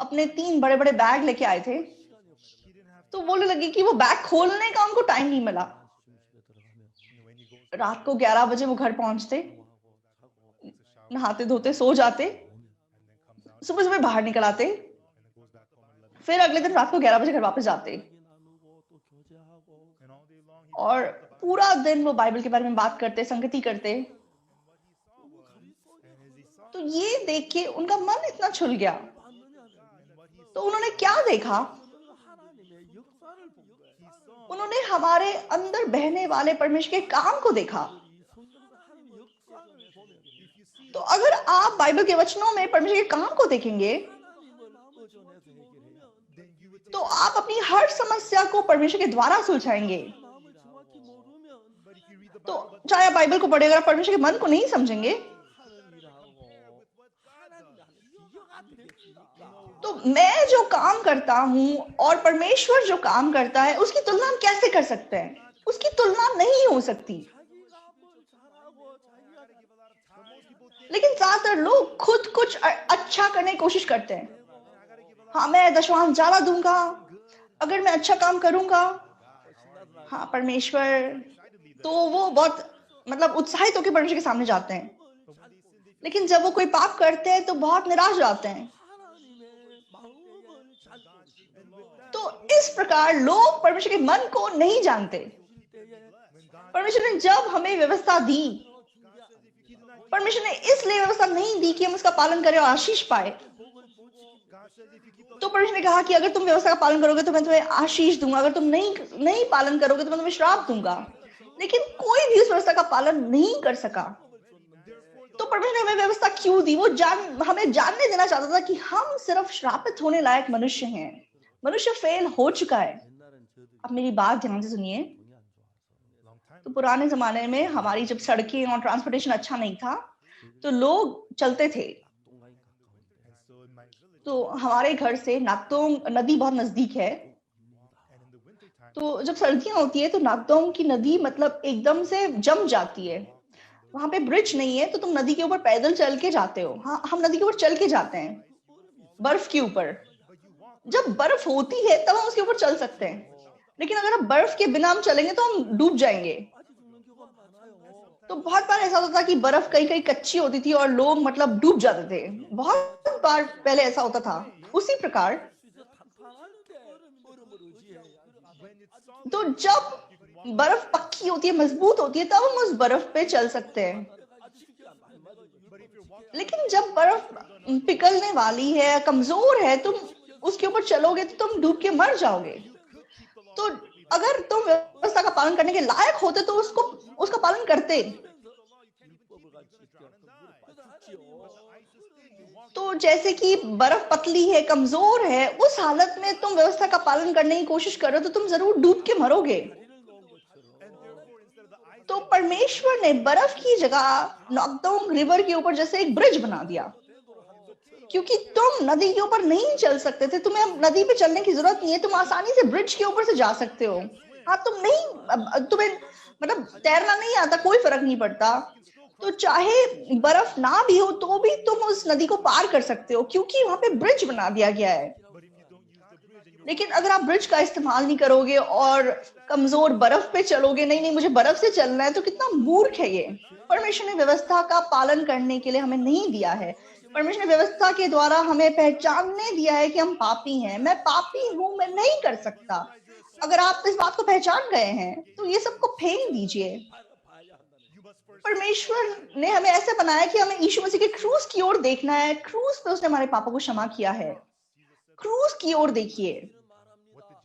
[SPEAKER 3] अपने 3 बड़े बड़े बैग लेके आए थे। तो बोलने लगे कि वो बैग खोलने का उनको टाइम नहीं मिला। रात को 11 बजे वो घर पहुंचते, नहाते धोते सो जाते, सुबह सुबह बाहर निकल आते, फिर अगले दिन रात को 11 बजे घर वापस जाते, और पूरा दिन वो बाइबल के बारे में बात करते, संगति करते। तो ये देख के उनका मन इतना छुल गया। तो उन्होंने क्या देखा? उन्होंने हमारे अंदर बहने वाले परमेश्वर के काम को देखा। तो अगर आप बाइबल के वचनों में परमेश्वर के काम को देखेंगे, तो आप अपनी हर समस्या को परमेश्वर के द्वारा सुलझाएंगे। तो चाहे आप बाइबल को पढ़े, अगर आप परमेश्वर के मन को नहीं समझेंगे, तो मैं जो काम करता हूं और परमेश्वर जो काम करता है, उसकी तुलना हम कैसे कर सकते हैं? उसकी तुलना नहीं हो सकती। लेकिन ज्यादातर लोग खुद कुछ अच्छा करने की कोशिश करते हैं। हाँ, मैं दशमांश ज्यादा दूंगा, अगर मैं अच्छा काम करूंगा, हाँ परमेश्वर, तो वो बहुत मतलब उत्साहित होकर परमेश्वर के सामने जाते हैं। लेकिन जब वो कोई पाप करते हैं तो बहुत निराश हो जाते हैं। तो इस प्रकार लोग परमेश्वर के मन को नहीं जानते। परमेश्वर ने जब हमें व्यवस्था दी, परमेश्वर ने इसलिए व्यवस्था नहीं दी कि हम उसका पालन करें और आशीष पाए। तो परमेश्वर ने कहा कि अगर तुम व्यवस्था का पालन करोगे तो मैं तुम्हें आशीष दूंगा, अगर तुम नहीं पालन करोगे तो मैं तुम्हें श्राप दूंगा। लेकिन कोई भी उस व्यवस्था का पालन नहीं कर सका। तो परमेश्वर ने हमें व्यवस्था क्यों दी? वो हमें जानने देना चाहता था कि हम सिर्फ श्रापित होने लायक मनुष्य हैं। मनुष्य फेल हो चुका है। अब मेरी बात ध्यान से सुनिए। तो पुराने जमाने में हमारी जब सड़कें और ट्रांसपोर्टेशन अच्छा नहीं था तो लोग चलते थे। तो हमारे घर से नागतोंग नदी बहुत नजदीक है। तो जब सर्दियां होती है तो नागतोंग की नदी मतलब एकदम से जम जाती है। वहां पे ब्रिज नहीं है तो तुम नदी के ऊपर पैदल चल के जाते हो। हाँ, हम नदी के ऊपर चल के जाते हैं, बर्फ के ऊपर। जब बर्फ होती है तब हम उसके ऊपर चल सकते हैं, लेकिन अगर हम बर्फ के बिना हम चलेंगे तो हम डूब जाएंगे। तो बहुत बार ऐसा होता था कि बर्फ कहीं कहीं कच्ची होती थी और लोग मतलब डूब जाते थे। बहुत बार पहले ऐसा होता था। उसी प्रकार तो जब बर्फ पक्की होती है, मजबूत होती है, तब हम उस बर्फ पे चल सकते हैं। लेकिन जब बर्फ पिघलने वाली है, कमजोर है, तुम उसके ऊपर चलोगे तो तुम डूब के मर जाओगे। तो अगर तुम व्यवस्था का पालन करने के लायक होते तो उसका पालन करते। तो जैसे कि बर्फ पतली है, कमजोर है, उस हालत में तुम व्यवस्था का पालन करने की कोशिश करो तो तुम जरूर डूब के मरोगे। तो परमेश्वर ने बर्फ की जगह नागतोंग रिवर के ऊपर जैसे एक ब्रिज बना दिया, क्योंकि तुम नदी के ऊपर नहीं चल सकते थे। तुम्हें अब नदी पे चलने की जरूरत नहीं है, तुम आसानी से ब्रिज के ऊपर से जा सकते हो। हाँ, तुम्हें मतलब तैरना नहीं आता, कोई फर्क नहीं पड़ता। तो चाहे बर्फ ना भी हो तो भी तुम उस नदी को पार कर सकते हो, क्योंकि वहां पे ब्रिज बना दिया गया है। लेकिन अगर आप ब्रिज का इस्तेमाल नहीं करोगे और कमजोर बर्फ पे चलोगे, नहीं मुझे बर्फ से चलना है, तो कितना मूर्ख है ये। परमेश्वर ने व्यवस्था का पालन करने के लिए हमें नहीं दिया है। परमेश्वर ने व्यवस्था के द्वारा हमें पहचानने दिया है कि हम पापी हैं। मैं पापी हूं, मैं नहीं कर सकता। अगर आप इस बात को पहचान गए हैं तो ये सबको फेंक दीजिए। परमेश्वर ने हमें ऐसे बनाया कि हमें यीशु मसीह के क्रूस की ओर देखना है। क्रूस पे उसने हमारे पापों को क्षमा किया है। क्रूस की ओर देखिए,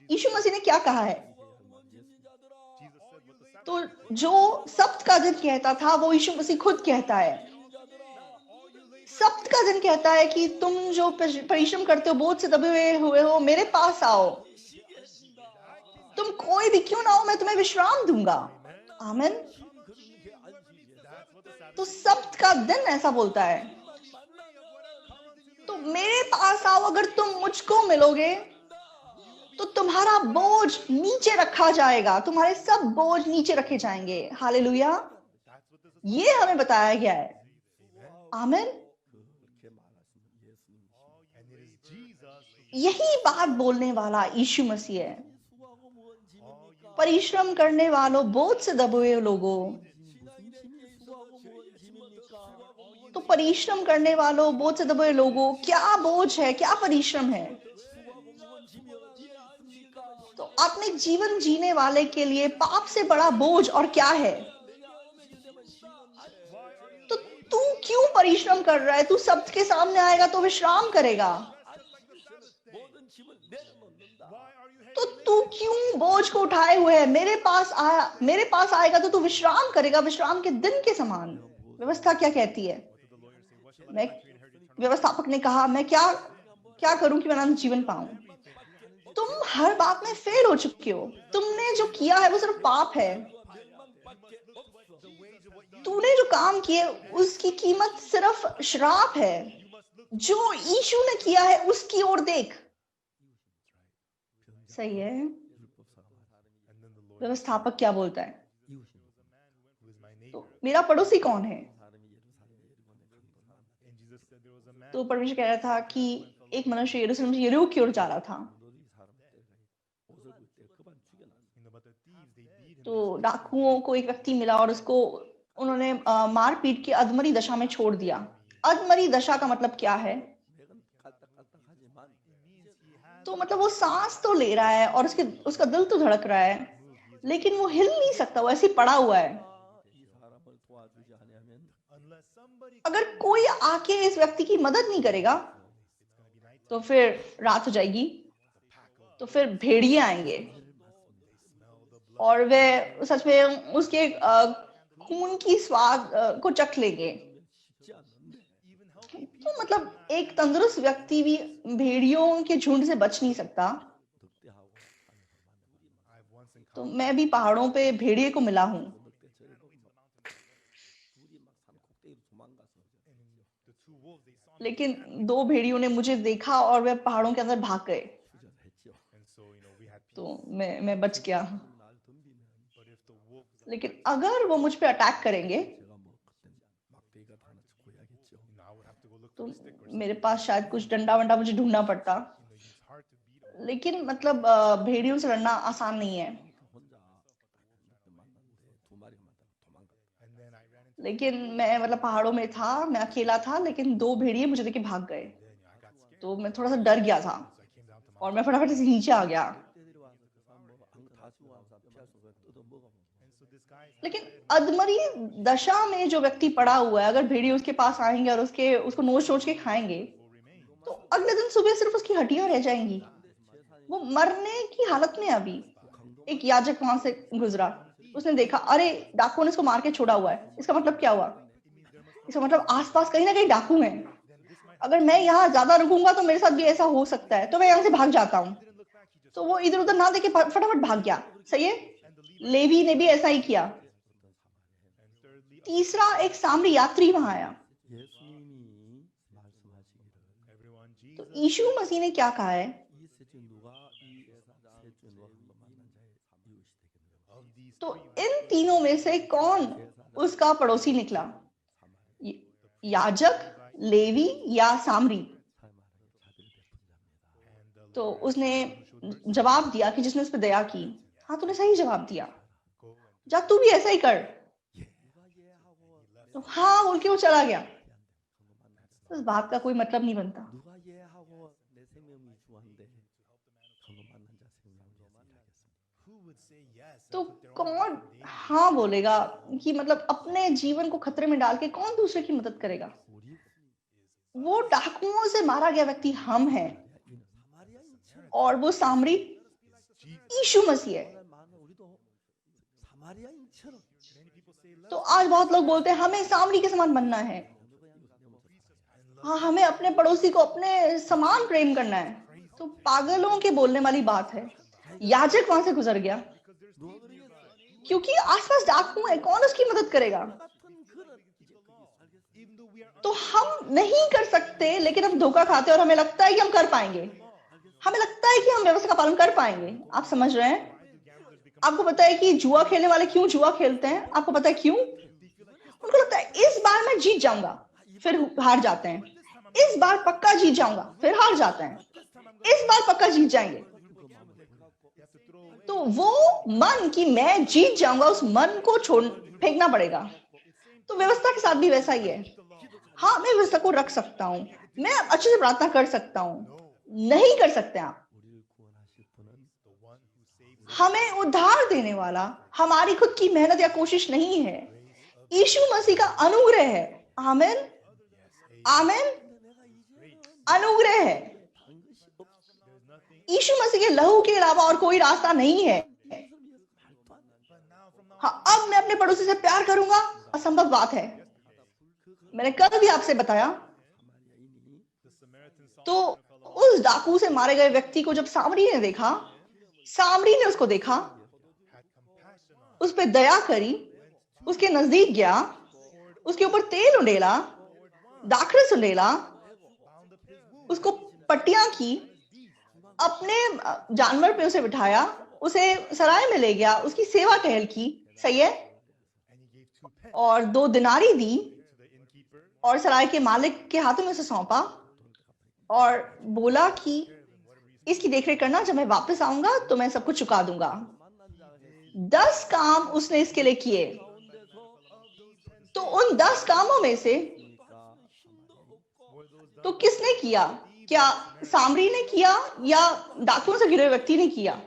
[SPEAKER 3] यीशु मसीह ने क्या कहा है। तो जो सब्त का दिन कहता था वो यीशु मसीह खुद कहता है। सब्त का दिन कहता है कि तुम जो परिश्रम करते हो, बोझ से दबे हुए हो, मेरे पास आओ। तुम कोई भी क्यों ना हो, मैं तुम्हें विश्राम दूंगा। आमीन। तो सब्त का दिन ऐसा बोलता है। तो मेरे पास आओ, अगर तुम मुझको मिलोगे तो तुम्हारा बोझ नीचे रखा जाएगा, तुम्हारे सब बोझ नीचे रखे जाएंगे। हालेलुया, ये हमें बताया गया है। आमीन। यही बात बोलने वाला यीशु मसीह है। परिश्रम करने वालों, बोझ से दबे हुए लोगों, तो परिश्रम करने वालों, बोझ से दबे हुए लोगों, क्या बोझ है, क्या परिश्रम है। तो आत्मिक जीवन जीने वाले के लिए पाप से बड़ा बोझ और क्या है। तो तू क्यों परिश्रम कर रहा है? तू सब्त के सामने आएगा तो विश्राम करेगा। तो तू क्यों बोझ को उठाए हुए है? मेरे पास आएगा तो तू विश्राम करेगा, विश्राम के दिन के समान। व्यवस्था क्या कहती है? व्यवस्थापक ने कहा, मैं क्या करूं कि मैं अनंत जीवन पाऊं। तुम हर बात में फेल हो चुके हो। तुमने जो किया है वो सिर्फ पाप है। तूने जो काम किए उसकी कीमत सिर्फ श्राप है। जो यीशु ने किया है उसकी ओर देख। सही है। व्यवस्थापक क्या बोलता है? तो मेरा पड़ोसी कौन है? तो परमेश्वर कह रहा था कि एक मनुष्य यरूशलेम से यरीहो की ओर जा रहा था। तो डाकुओं को एक व्यक्ति मिला और उन्होंने मार पीट के अधमरी दशा में छोड़ दिया। अधमरी दशा का मतलब क्या है? तो मतलब वो सांस तो ले रहा है और उसका दिल तो धड़क रहा है, लेकिन वो हिल नहीं सकता, वो ऐसे पड़ा हुआ है। अगर कोई आके इस व्यक्ति की मदद नहीं करेगा तो फिर रात हो जाएगी, तो फिर भेड़िए आएंगे और वे सच में उसके खून की स्वाद को चख लेंगे। तो मतलब एक तंदुरुस्त व्यक्ति भी भेड़ियों के झुंड से बच नहीं सकता। तो मैं भी पहाड़ों पे भेड़िए को मिला हूं, लेकिन दो भेड़ियों ने मुझे देखा और वे पहाड़ों के अंदर भाग गए, तो मैं बच गया। लेकिन अगर वो मुझ पे अटैक करेंगे तो मेरे पास शायद कुछ डंडा वंडा मुझे ढूंढना पड़ता। लेकिन मतलब भेड़ियों से लड़ना आसान नहीं है। लेकिन मैं मतलब पहाड़ों में था, मैं अकेला था, लेकिन दो भेड़िए मुझे देख के भाग गए, तो मैं थोड़ा सा डर गया था और मैं फटाफट से नीचे आ गया। लेकिन अधमरी दशा में जो व्यक्ति पड़ा हुआ है, अगर भेड़िए उसके पास आएंगे और उसको नोच नोच के खाएंगे, तो अगले दिन सुबह सिर्फ उसकी हड्डियां रह जाएंगी, वो मरने की हालत में। अभी एक याजक वहां से गुजरा, उसने देखा, अरे डाकुओं ने इसको मार के छोड़ा हुआ है, इसका मतलब क्या हुआ? इसका मतलब आसपास कहीं ना कहीं डाकू हैं। अगर मैं यहाँ ज्यादा रुकूंगा तो मेरे साथ भी ऐसा हो सकता है, तो मैं यहाँ से भाग जाता हूँ। तो वो इधर उधर ना देखे फटाफट भाग गया। सही है, लेवी ने भी ऐसा ही किया। तीसरा, एक सामरी यात्री वहां आया। तो यीशु मसीह ने क्या कहा है? तो इन तीनों में से कौन उसका पड़ोसी निकला? याजक, लेवी या सामरी? तो उसने जवाब दिया कि जिसने उस पर दया की, हाँ तूने सही जवाब दिया, जा तू भी ऐसा ही कर। तो हाँ बोल के वो चला गया। तो इस बात का कोई मतलब नहीं बनता। तो कौन हाँ बोलेगा कि मतलब अपने जीवन को खतरे में डाल के कौन दूसरे की मदद करेगा? वो डाकुओं से मारा गया व्यक्ति हम हैं, और वो सामरी यीशु मसीह है। तो आज बहुत लोग बोलते हैं हमें सामरी के समान बनना है, हाँ हमें अपने पड़ोसी को अपने समान प्रेम करना है। तो पागलों के बोलने वाली बात है। याजक वहां से गुजर गया क्योंकि आसपास डाकू है, कौन उसकी मदद करेगा? तो हम नहीं कर सकते, लेकिन हम धोखा खाते और हमें लगता है कि हम कर पाएंगे, हमें लगता है कि हम व्यवस्था का पालन कर पाएंगे। आप समझ रहे हैं? आपको पता है कि जुआ खेलने वाले क्यों जुआ खेलते हैं? आपको पता है क्यों? उनको लगता है इस बार मैं जीत जाऊंगा, फिर हार जाते हैं। इस बार पक्का जीत जाऊंगा, फिर हार जाते हैं। इस बार पक्का जीत जाएंगे। तो वो मन कि मैं जीत जाऊंगा, उस मन को छोड़ फेंकना पड़ेगा। तो व्यवस्था के साथ भी वैसा ही है। हाँ मैं व्यवस्था को रख सकता हूँ, मैं अच्छे से प्रार्थना कर सकता हूँ, नहीं कर सकते आप। हमें उद्धार देने वाला हमारी खुद की मेहनत या कोशिश नहीं है, यीशु मसीह का अनुग्रह है। आमीन, आमीन, अनुग्रह है। यीशु मसीह के लहू के अलावा और कोई रास्ता नहीं है। हाँ, अब मैं अपने पड़ोसी से प्यार करूंगा, असंभव बात है। मैंने कल भी आपसे बताया। तो उस डाकू से मारे गए व्यक्ति को जब सामरी ने देखा, सामरी ने उसको देखा, उस पर दया करी, उसके नजदीक गया, उसके ऊपर तेल उंडेला, दाखरस उंडेला, उसको पट्टियां की, अपने जानवर पे उसे बिठाया, उसे सराय में ले गया, उसकी सेवा टहल की। सही है? और 2 दिनारी दी और सराय के मालिक के हाथों में उसे सौंपा और बोला कि इसकी देखरेख करना, जब मैं वापस आऊंगा तो मैं सब कुछ चुका दूंगा। 10 काम उसने इसके लिए किए। तो उन 10 कामों में से तो किसने किया? क्या सामरी ने किया या डाकुओं से घिरे व्यक्ति ने किया?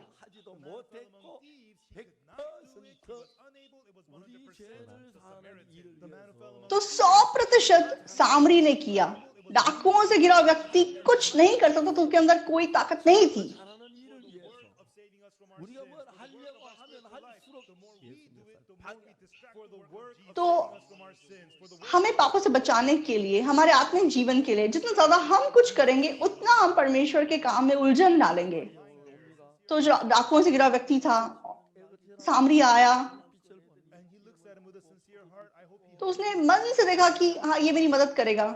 [SPEAKER 3] तो 100% सामरी ने किया, डाकुओं से घिरा व्यक्ति कुछ नहीं कर सकता, तो उसके अंदर कोई ताकत नहीं थी।
[SPEAKER 1] 하나는 일을 위해서 우리가 뭘 하려고 하면 할수록 예수님의
[SPEAKER 3] तो हमें पापों से बचाने के लिए, हमारे आत्मिक जीवन के लिए जितना ज्यादा हम कुछ करेंगे, उतना हम परमेश्वर के काम में उलझन डालेंगे। तो जो डाकुओं से घिरा व्यक्ति था, सामरी आया, तो उसने मन से देखा कि हाँ, ये मेरी मदद करेगा।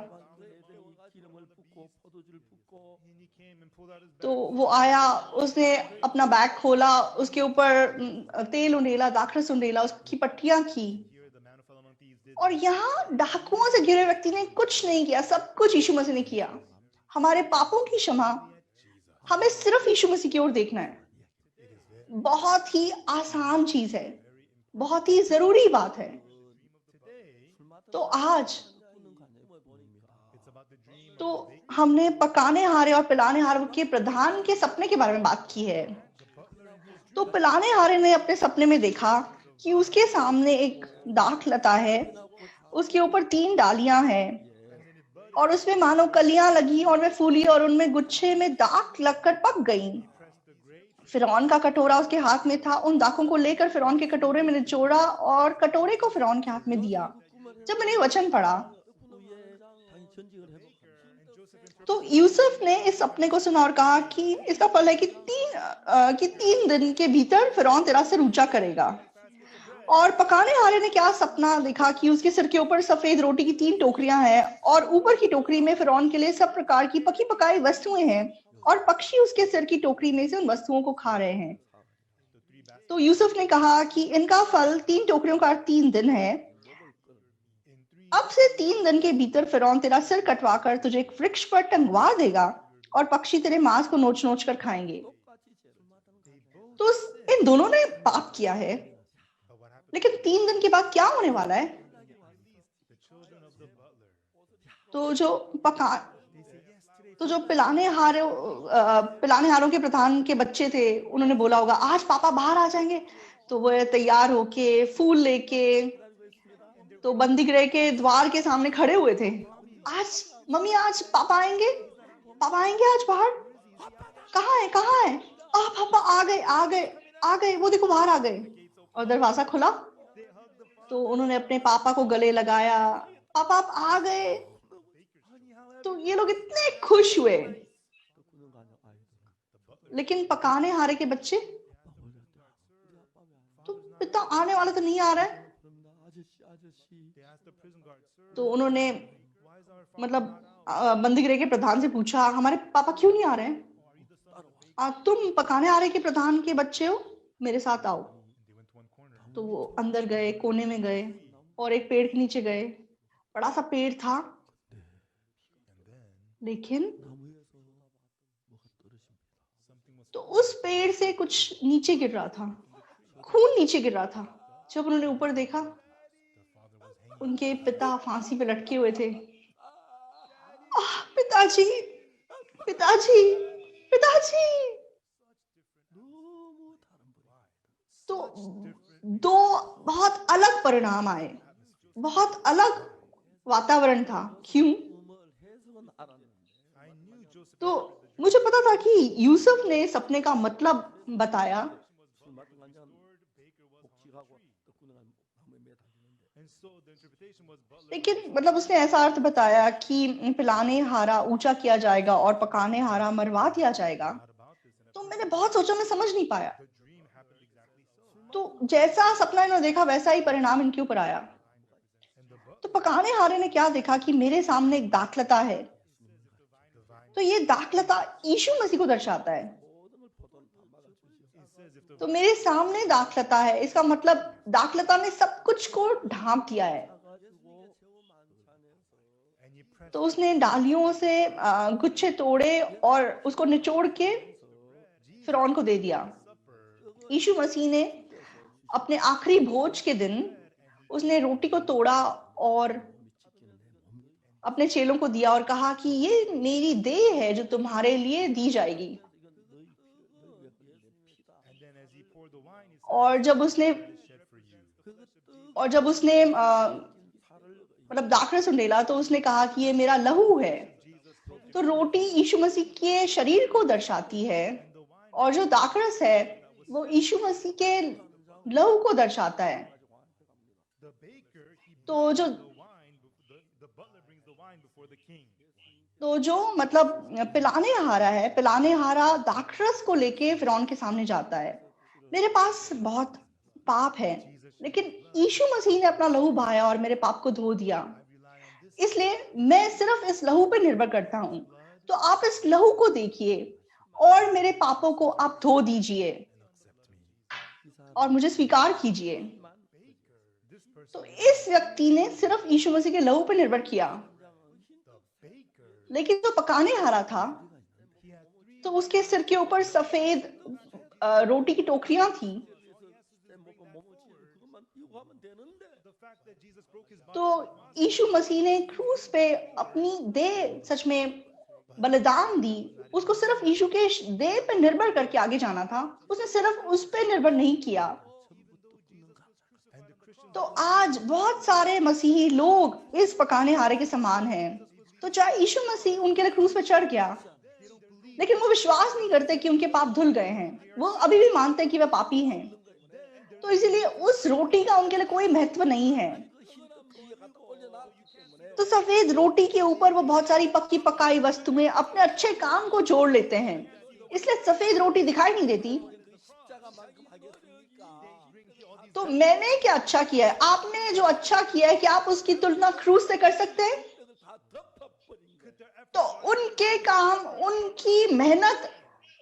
[SPEAKER 1] 기름을 붓고 포도주를 붓고
[SPEAKER 3] तो वो आया, उसने अपना बैग खोला, उसके ऊपर तेल उंडेला, दाखरस उंडेला, उसकी पट्टियां की। और यहाँ डाकुओं से घिरे व्यक्ति ने कुछ नहीं किया, सब कुछ यीशु मसीह ने किया। हमारे पापों की क्षमा हमें सिर्फ यीशु मसीह की ओर देखना है। बहुत ही आसान चीज है, बहुत ही जरूरी बात है। तो आज तो हमने पकाने हारे और पिलाने हारे के प्रधान के सपने के बारे में बात की है। तो पिलाने हारे ने अपने सपने में देखा कि उसके सामने एक दाख लता है, उसके ऊपर 3 डालियां हैं और उसमें मानो कलियां लगी और वे फूली और उनमें गुच्छे में दाख लगकर पक गई। फिरौन का कटोरा उसके हाथ में था। उन दाखों को लेकर फिरौन के कटोरे में निचोड़ा और कटोरे को फिरौन के हाथ में दिया। जब मैंने वचन पढ़ा तो यूसुफ ने इस सपने को सुना और कहा कि इसका फल है कि 3 दिन के भीतर फिरौन तेरा सिर ऊंचा करेगा। और पकाने हारे ने क्या सपना देखा कि उसके सिर के ऊपर सफेद रोटी की 3 टोकरियां हैं और ऊपर की टोकरी में फिरौन के लिए सब प्रकार की पकी पकाई वस्तुएं हैं और पक्षी उसके सिर की टोकरी में से उन वस्तुओं को खा रहे हैं। तो यूसुफ ने कहा कि इनका फल 3 टोकरियों का 3 दिन है। अब से 3 दिन के भीतर फिरौन तेरा सिर कटवाकर तुझे एक वृक्ष पर टंगवा देगा और पक्षी तेरे मांस को नोच नोच कर खाएंगे। तो इन दोनों ने पाप किया है, लेकिन 3 दिन के बाद क्या होने वाला है? तो जो पिलाने हारों के प्रधान के बच्चे थे, उन्होंने बोला होगा आज पापा बाहर आ जाएंगे। तो वो तैयार होके फूल लेके तो बंदीगृह के द्वार के सामने खड़े हुए थे। आज मम्मी, आज पापा आएंगे आज बाहर। कहाँ है? पापा आ गए, वो देखो बाहर आ गए। और दरवाजा खुला तो उन्होंने अपने पापा को गले लगाया, पापा आप आ गए। तो ये लोग इतने खुश हुए, लेकिन पकाने हारे के बच्चे तो पिता आने वाला तो नहीं आ रहा है। तो उन्होंने बंदीगृह के प्रधान से पूछा, हमारे पापा क्यों नहीं आ रहे हैं? तुम पकाने हारे के प्रधान के बच्चे हो, मेरे साथ आओ। तो वो अंदर गए, कोने में गए और एक पेड़ के नीचे गए। बड़ा सा पेड़ था, लेकिन तो उस पेड़ से कुछ नीचे गिर रहा था, खून नीचे गिर रहा था। जब उन्होंने ऊपर देखा, उनके पिता फांसी पे लटके हुए थे। पिताजी पिताजी पिताजी। तो 2 बहुत अलग परिणाम आए, बहुत अलग वातावरण था। क्यों? तो मुझे पता था कि यूसुफ ने सपने का मतलब बताया, लेकिन उसने ऐसा अर्थ बताया कि पिलाने हारा ऊंचा किया जाएगा और पकाने हारा मरवा दिया जाएगा। तो मैंने बहुत सोचा, मैं समझ नहीं पाया। तो जैसा सपना इन्होंने देखा वैसा ही परिणाम इनके ऊपर आया। तो पकाने हारे ने क्या देखा कि मेरे सामने एक दाखलता है। तो ये दाखलता यीशु मसीह को दर्शाता है। तो मेरे सामने दाखलता है, इसका मतलब दाखलता ने सब कुछ को ढांप दिया है। तो उसने डालियों से गुच्छे तोड़े और उसको निचोड़ के फिरौन को दे दिया। यीशु मसीह ने अपने आखिरी भोज के दिन उसने रोटी को तोड़ा और अपने चेलों को दिया और कहा कि ये मेरी देह है जो तुम्हारे लिए दी जाएगी। और जब उसने मतलब दाखरस उंडेला, तो उसने कहा कि ये मेरा लहू है। तो रोटी यीशु मसीह के शरीर को दर्शाती है और जो दाखरस है वो यीशु मसीह के लहू को दर्शाता है। तो जो मतलब पिलाने हारा है, पिलाने हारा दाखरस को लेके फिरौन के सामने जाता है। मेरे पास बहुत पाप है, लेकिन यीशु मसीह ने अपना लहू बहाया और मेरे पाप को धो दिया, इसलिए मैं सिर्फ इस लहू पे निर्भर करता हूं। तो आप इस लहू को देखिए और मेरे पापों को आप धो दीजिए और मुझे स्वीकार कीजिए। तो इस व्यक्ति ने सिर्फ यीशु मसीह के लहू पर निर्भर किया, लेकिन जो पकाने हारा था तो उसके सिर के ऊपर सफेद रोटी की टोकरियां थी। तो यीशु मसीह ने क्रूस पे अपनी देह सच में बलिदान दी। उसको सिर्फ यीशु के देह पे निर्भर करके आगे जाना था, उसने सिर्फ उस पे निर्भर नहीं किया। तो आज बहुत सारे मसीही लोग इस पकाने हारे के समान हैं। तो चाहे यीशु मसीह उनके लिए क्रूस पे चढ़ गया, लेकिन वो विश्वास नहीं करते कि उनके पाप धुल गए हैं, वो अभी भी मानते हैं कि वे पापी हैं। तो इसीलिए उस रोटी का उनके लिए कोई महत्व नहीं है। तो सफेद रोटी के ऊपर वो बहुत सारी पक्की पकाई वस्तुएं अपने अच्छे काम को जोड़ लेते हैं, इसलिए सफेद रोटी दिखाई नहीं देती। तो मैंने क्या अच्छा किया है? आपने जो अच्छा किया है, कि आप उसकी तुलना क्रूस से कर सकते हैं? तो उनके काम, उनकी मेहनत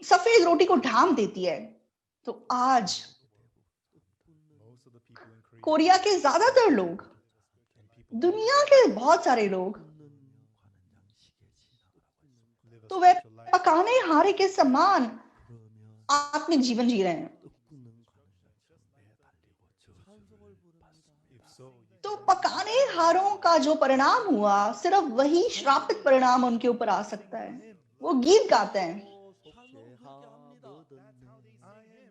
[SPEAKER 3] सफेद रोटी को ढांप देती है। तो आज कोरिया के ज्यादातर लोग, दुनिया के बहुत सारे लोग, तो वे पकाने हारे के समान आत्मिक जीवन जी रहे हैं। तो पकाने हारों का जो परिणाम हुआ, सिर्फ वही श्रापित परिणाम उनके ऊपर आ सकता है। वो गीत गाते हैं,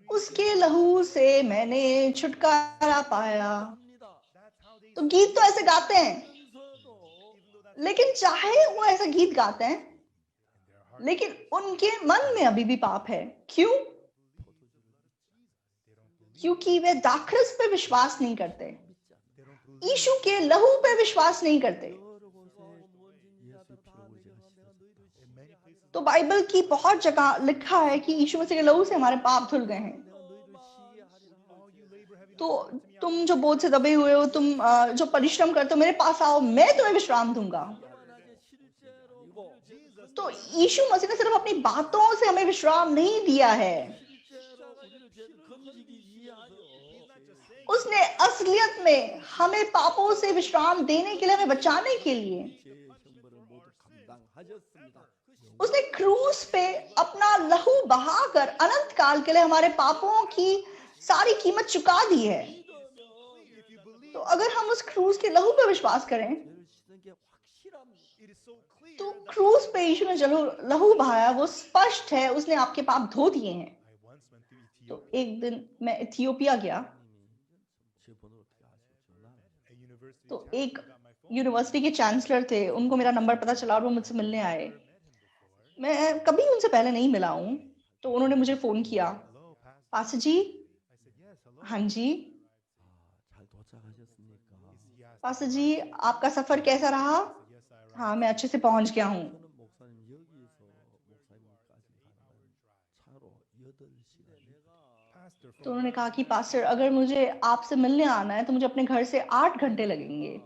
[SPEAKER 3] उसके लहू से मैंने छुटकारा पाया। तो गीत तो ऐसे गाते हैं, लेकिन चाहे वो ऐसा गीत गाते हैं, लेकिन उनके मन में अभी भी पाप है। क्यों? क्योंकि वे दाखरस पे विश्वास नहीं करते, यीशु के लहू पे विश्वास नहीं करते। तो बाइबल की बहुत जगह लिखा है कि यीशु मसीह के लहू से हमारे पाप धुल गए हैं। तो तुम जो बोझ से दबे हुए हो, तुम जो परिश्रम करते हो, मेरे पास आओ, मैं तुम्हें विश्राम दूंगा। तो यीशु मसीह ने सिर्फ अपनी बातों से हमें विश्राम नहीं दिया है, उसने असलियत में हमें पापों से विश्राम देने के लिए, हमें बचाने के लिए, उसने क्रूस पे अपना लहू बहाकर अनंत काल के लिए हमारे पापों की सारी कीमत चुका दी है। तो अगर हम उस क्रूस के लहू पे विश्वास करें, तो क्रूस पे यीशु ने जो लहू बहाया वो स्पष्ट है, उसने आपके पाप धो दिए हैं। तो एक दिन मैं इथियोपिया गया, तो एक यूनिवर्सिटी के चांसलर थे, उनको मेरा नंबर पता चला और वो मुझसे मिलने आए। मैं कभी उनसे पहले नहीं मिला हूं, तो उन्होंने मुझे फोन किया, पास्टर जी। हाँ जी पास्टर जी, आपका सफर कैसा रहा? हाँ, मैं अच्छे से पहुंच गया हूँ। तो उन्होंने कहा कि पास्टर, अगर मुझे आपसे मिलने आना है तो मुझे अपने घर से 8 घंटे लगेंगे।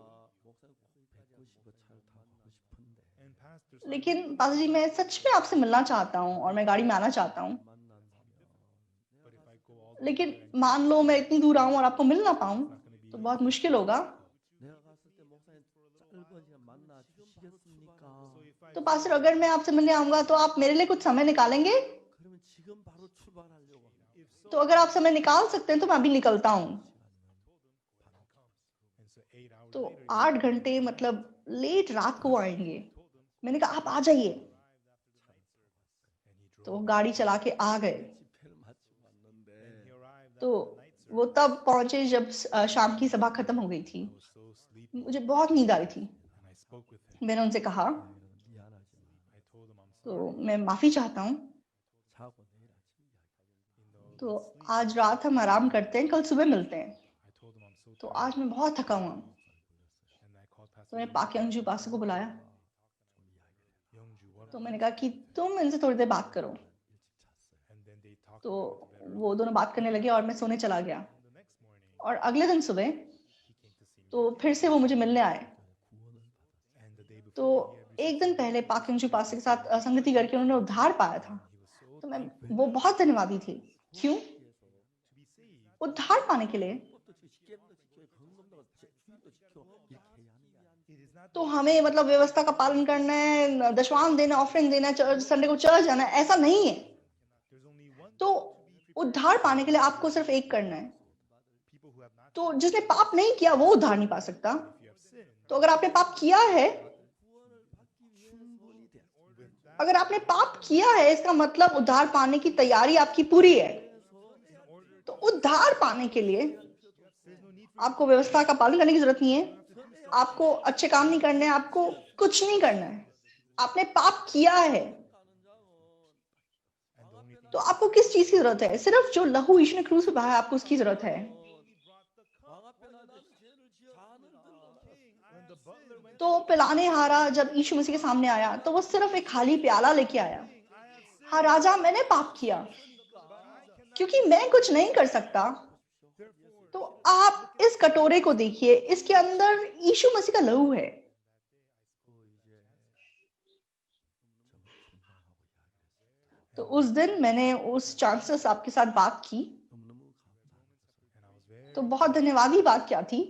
[SPEAKER 3] लेकिन पास्टर जी, मैं सच में आपसे मिलना चाहता हूँ और मैं गाड़ी में आना चाहता हूँ, लेकिन मान लो मैं इतनी दूर आऊं और आपको मिल ना पाऊं तो बहुत मुश्किल होगा। तो पास्टर, अगर मैं आपसे मिलने आऊंगा तो आप मेरे लिए कुछ समय निकालेंगे? तो अगर आप समय निकाल सकते हैं तो मैं अभी निकलता हूं। तो 8 घंटे मतलब लेट रात को आएंगे। मैंने कहा आप आ जाइए। तो गाड़ी चला के आ गए। तो वो तब पहुंचे जब शाम की सभा खत्म हो गई थी। मुझे बहुत नींद आ रही थी। मैंने उनसे कहा, तो मैं माफी चाहता हूँ, तो आज रात हम आराम करते हैं, कल सुबह मिलते हैं। तो आज मैं बहुत थका हुआ हूँ। तो मैंने पाक यंगजू पास्टर को बुलाया। तो मैंने कहा कि तुम इनसे थोड़ी देर बात करो। तो वो दोनों बात करने लगे और मैं सोने चला गया। और अगले दिन सुबह तो फिर से वो मुझे मिलने आए। तो एक दिन पहले पाक यंगजू पास्टर के साथ संगति करके उन्होंने उद्धार पाया था। तो मैं वो बहुत धन्यवादी थी। क्यों? उद्धार पाने के लिए तो हमें मतलब व्यवस्था का पालन करना है, दशवान देना, ऑफरिंग देना, चर्च संडे को चर्च जाना है, ऐसा नहीं है। तो उद्धार पाने के लिए आपको सिर्फ एक करना है। तो जिसने पाप नहीं किया वो उद्धार नहीं पा सकता। तो अगर आपने पाप किया है, अगर आपने पाप किया है, इसका मतलब उद्धार पाने की तैयारी आपकी पूरी है। तो उद्धार पाने के लिए आपको व्यवस्था का पालन करने की जरूरत नहीं है, आपको अच्छे काम नहीं करने हैं, आपको कुछ नहीं करना है। आपने पाप किया है तो आपको किस चीज की जरूरत है? सिर्फ जो लहू यीशु ने क्रूस पे बहाया, आपको उसकी जरूरत है। तो पिलाने हारा जब यीशु मसीह के सामने आया तो वो सिर्फ एक खाली प्याला लेके आया। हाँ राजा, मैंने पाप किया क्योंकि मैं कुछ नहीं कर सकता। तो आप इस कटोरे को देखिए, इसके अंदर यीशु मसीह का लहू है। तो उस दिन मैंने उस चांसलर साहब के साथ बात की। तो बहुत धन्यवादी बात क्या थी?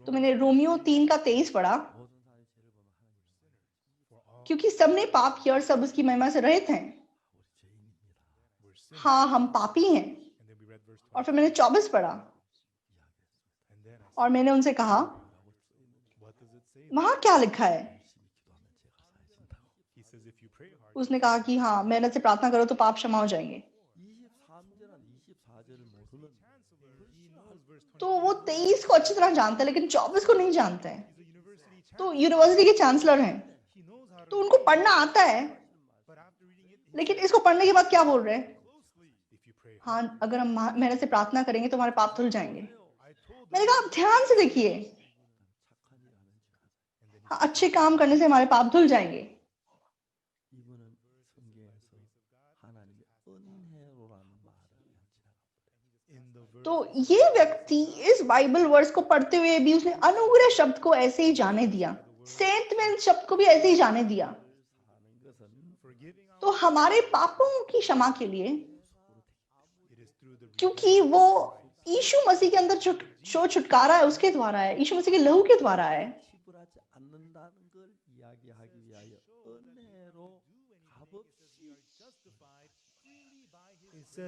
[SPEAKER 3] तो मैंने रोमियो 3:23 पढ़ा, क्योंकि सबने पाप किया और सब उसकी महिमा से रहित हैं। हाँ, हम पापी हैं। और फिर मैंने 24 पढ़ा और मैंने उनसे कहा, वहां क्या लिखा है? उसने कहा कि हाँ, मेहनत से प्रार्थना करो तो पाप क्षमा हो जाएंगे। तो वो 23 को अच्छी तरह जानते हैं लेकिन 24 को नहीं जानते हैं। तो यूनिवर्सिटी के चांसलर हैं, तो उनको पढ़ना आता है, लेकिन इसको पढ़ने के बाद क्या बोल रहे हैं? हाँ, अगर हम मेहनत से प्रार्थना करेंगे तो हमारे पाप धुल जाएंगे। मैंने कहा आप ध्यान से देखिए, हाँ, अच्छे काम करने से हमारे पाप धुल जाएंगे। तो ये व्यक्ति इस बाइबल वर्स को पढ़ते हुए भी उसने अनुग्रह शब्द को ऐसे ही जाने दिया, सेंटमेंट शब्द को भी ऐसे ही जाने दिया। तो हमारे पापों की क्षमा के लिए, क्योंकि वो यीशु मसीह के अंदर जो छुटकारा है उसके द्वारा है, यीशु मसीह के लहू के द्वारा है।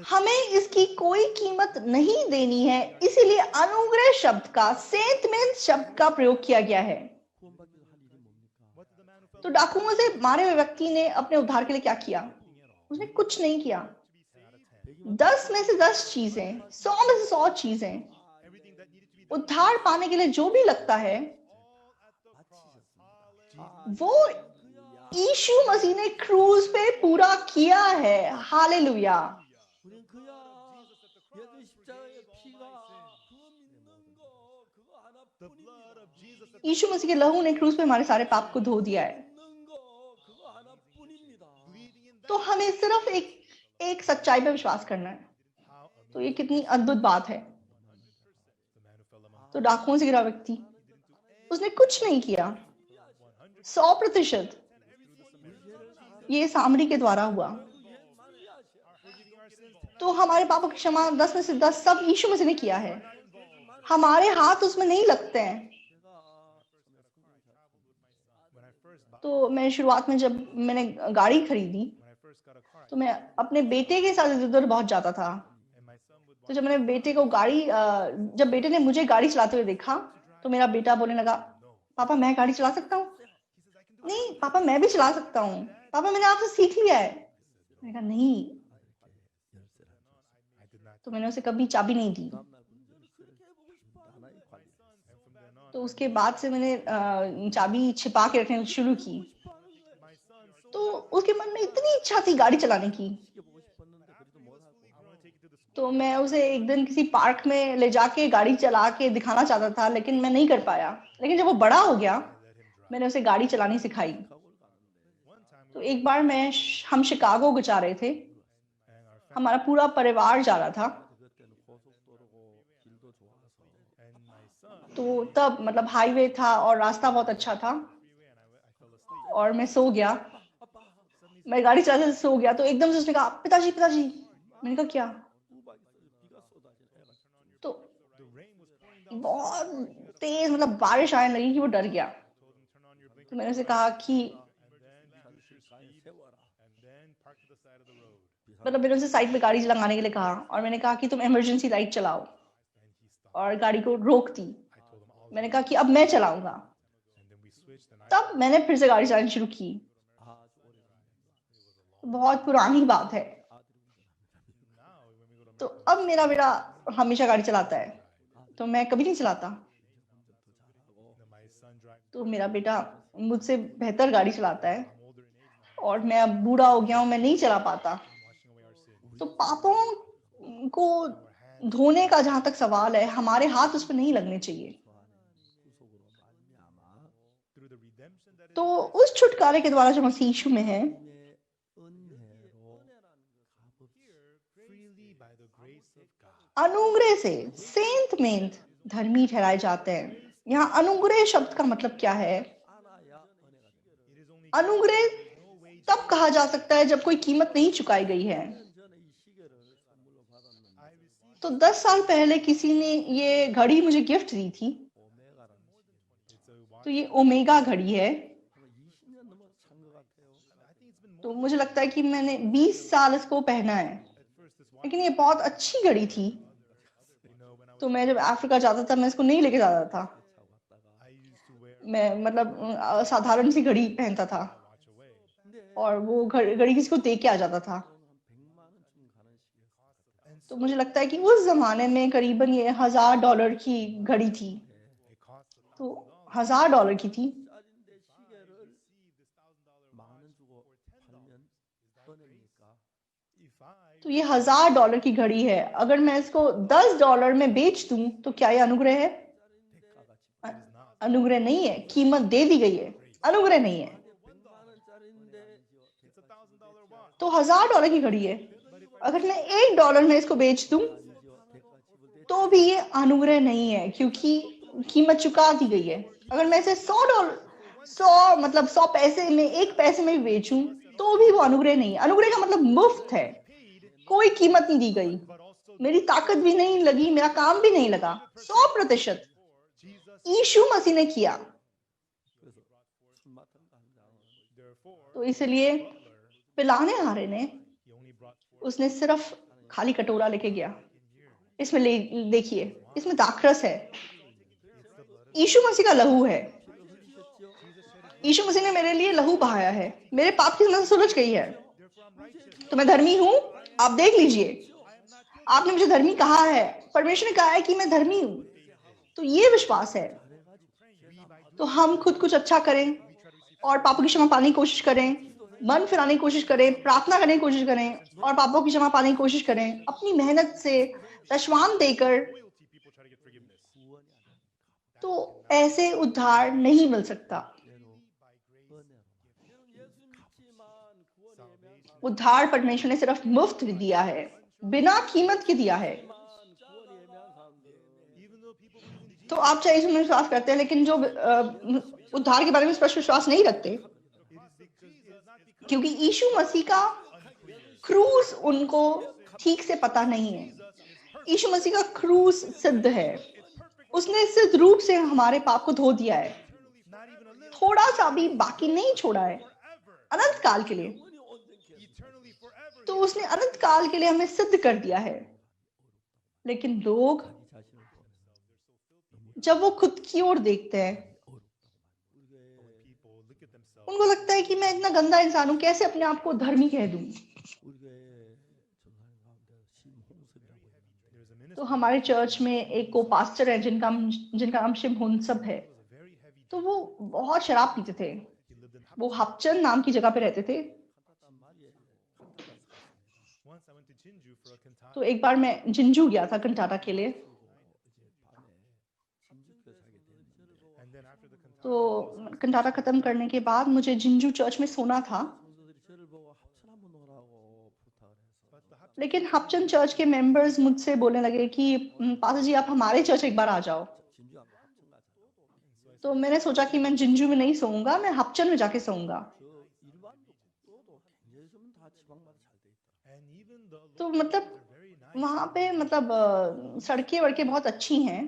[SPEAKER 3] हमें इसकी कोई कीमत नहीं देनी है, इसीलिए अनुग्रह शब्द का, सेंटमेंट शब्द का प्रयोग किया गया है। तो डाकुओं से मारे हुए व्यक्ति ने अपने उद्धार के लिए क्या किया? उसने कुछ नहीं किया। 10 में से 10 चीजें, 100 में से 100 चीजें, उद्धार पाने के लिए जो भी लगता है वो यीशु मसीह ने क्रूज पे पूरा किया है। हालेलुया। यीशु मसीह के लहू ने क्रूज पे हमारे सारे पाप को धो दिया है। तो हमें सिर्फ एक सच्चाई पे विश्वास करना है। तो ये कितनी अद्भुत बात है। तो डाकुओं से गिरा व्यक्ति, उसने कुछ नहीं किया। 100% ये सामरी के द्वारा हुआ। तो हमारे पापों की क्षमा 10 में से 10 सब यीशु मसीह ने किया है। हमारे हाथ उसमें नहीं लगते हैं। तो मैं शुरुआत में जब मैंने गाड़ी खरीदी तो मैं अपने बेटे के साथ इधर बहुत जाता था। तो जब मैंने बेटे को जब बेटे ने मुझे गाड़ी चलाते हुए देखा तो मेरा बेटा बोलने लगा, पापा मैं गाड़ी चला सकता हूँ? नहीं पापा मैं भी चला सकता हूँ, पापा मैंने आपसे सीख लिया है। मैंने कहा नहीं, तो मैंने उसे कभी चाबी नहीं दी।
[SPEAKER 1] 하나의 관리.
[SPEAKER 3] तो उसके बाद से मैंने चाबी छिपा के रखनी शुरू की। तो उसके मन में इतनी इच्छा थी गाड़ी चलाने की,
[SPEAKER 1] 시켜보고 싶었는데 그래도 못하고.
[SPEAKER 3] तो मैं उसे एक दिन किसी पार्क में ले जाके गाड़ी चला के दिखाना चाहता था, लेकिन मैं नहीं कर पाया। लेकिन जब वो बड़ा हो गया, मैंने उसे गाड़ी चलानी सिखाई। तो एक बार हम शिकागो को जा रहे थे, हमारा पूरा परिवार जा रहा था।
[SPEAKER 1] 그때는 고속도로고 길도 좋아서.
[SPEAKER 3] तो तब मतलब हाईवे था और रास्ता बहुत अच्छा था, और मैं सो गया। मैं गाड़ी चलाते सो गया, तो एकदम से उसने कहा, पिताजी पिताजी। मैंने कहा क्या?
[SPEAKER 1] 비가 쏟아지네.
[SPEAKER 3] तो बहुत तेज मतलब बारिश आने लगी कि वो डर गया। तो मैंने उसे कहा कि मतलब मैंने उसे साइड पे गाड़ी लगाने के लिए कहा, और मैंने कहा कि तुम इमरजेंसी लाइट चलाओ, और गाड़ी को रोक दी। मैंने कहा कि अब मैं चलाऊंगा। तब मैंने फिर से गाड़ी चलानी शुरू की। बहुत पुरानी बात है। तो अब मेरा बेटा हमेशा गाड़ी चलाता है, तो मैं कभी नहीं चलाता। तो मेरा बेटा मुझसे बेहतर गाड़ी चलाता है, और मैं अब बूढ़ा हो गया हूं, मैं नहीं चला पाता। तो पापों को धोने का जहां तक सवाल है, हमारे हाथ उस पर नहीं लगने चाहिए। तो उस छुटकारे के द्वारा जो मसीह यीशु में है, अनुग्रह से सेंत मेंत धर्मी ठहराए जाते हैं। यहाँ अनुग्रह शब्द का मतलब क्या है? अनुग्रह तब कहा जा सकता है जब कोई कीमत नहीं चुकाई गई है। तो 10 साल पहले किसी ने ये घड़ी मुझे गिफ्ट दी थी। तो ये ओमेगा घड़ी है। तो मुझे लगता है कि मैंने 20 साल इसको पहना है, लेकिन ये बहुत अच्छी घड़ी थी। तो मैं जब अफ्रीका जाता था, मैं इसको नहीं लेके जाता था। मैं मतलब साधारण सी घड़ी पहनता था, और वो घड़ी किसी को दे के आ जाता था। तो मुझे लगता है कि उस जमाने में करीबन ये $1000 की घड़ी थी। तो $1000 की थी। तो ये $1000 की घड़ी है। अगर मैं इसको $10 में बेच दूं, तो क्या ये अनुग्रह है? अनुग्रह नहीं है। कीमत दे दी गई है, अनुग्रह नहीं है। तो $1000 की घड़ी है। अगर मैं $1 में इसको बेच दूं, तो भी ये अनुग्रह नहीं है, क्योंकि कीमत चुका दी गई है। अगर मैं इसे $100 पैसे में, 1 पैसे में भी बेचूं, तो भी वो अनुग्रह नहीं है। अनुग्रह का मतलब मुफ्त है, कोई कीमत नहीं दी गई, मेरी ताकत भी नहीं लगी, मेरा काम भी नहीं लगा। 100% यीशु मसीह ने किया। तो इसलिए पिलाने हारे ने, उसने सिर्फ खाली कटोरा लेके गया। इसमें देखिए, इसमें दाखरस है, यीशु मसीह का लहू है। यीशु मसीह ने मेरे लिए लहू बहाया है, मेरे पाप की समस्या सुलझ गई है। तो मैं धर्मी हूं, आप देख लीजिए। आपने मुझे धर्मी कहा है, परमेश्वर ने कहा है कि मैं धर्मी हूं। तो ये विश्वास है। तो हम खुद कुछ अच्छा करें और पापों की क्षमा पाने की कोशिश करें, मन फिराने की कोशिश करें, प्रार्थना करने की कोशिश करें और पापों की क्षमा पाने की कोशिश करें, अपनी मेहनत से दशवान देकर, तो ऐसे उद्धार नहीं मिल सकता। उद्धार परमेश्वर ने सिर्फ मुफ्त दिया है, बिना कीमत के दिया है। तो आप चाहे इसमें विश्वास करते हैं, लेकिन जो उद्धार के बारे में स्पष्ट विश्वास नहीं रखते, क्योंकि यीशु मसीह का क्रूस उनको ठीक से पता नहीं है। यीशु मसीह का क्रूस सिद्ध है, उसने सिद्ध रूप से हमारे पाप को धो दिया है, थोड़ा सा भी बाकी नहीं छोड़ा है, अनंत काल के लिए। तो उसने अनंत काल के लिए हमें सिद्ध कर दिया है। लेकिन लोग जब वो खुद की ओर देखते हैं, उनको लगता है कि मैं इतना गंदा इंसान हूं, कैसे अपने आप को धर्मी कह दूं। तो हमारे चर्च में एक को पास्टर है जिनका नाम शिव हुनसब है। तो वो बहुत शराब पीते थे। वो हपचन नाम की जगह पे रहते थे। तो एक बार मैं जिंजू गया था कंटाटा के लिए। तो कंटाटा खत्म करने के बाद मुझे जिंजू चर्च में सोना था, लेकिन हपचन चर्च के मेंबर्स मुझसे बोलने लगे कि पास्टर जी आप हमारे चर्च एक बार आ जाओ। तो मैंने सोचा कि मैं जिंजू में नहीं सोऊंगा, मैं हपचन में जाके सोऊंगा। तो मतलब वहां पे मतलब सड़कें वड़कें बहुत अच्छी हैं।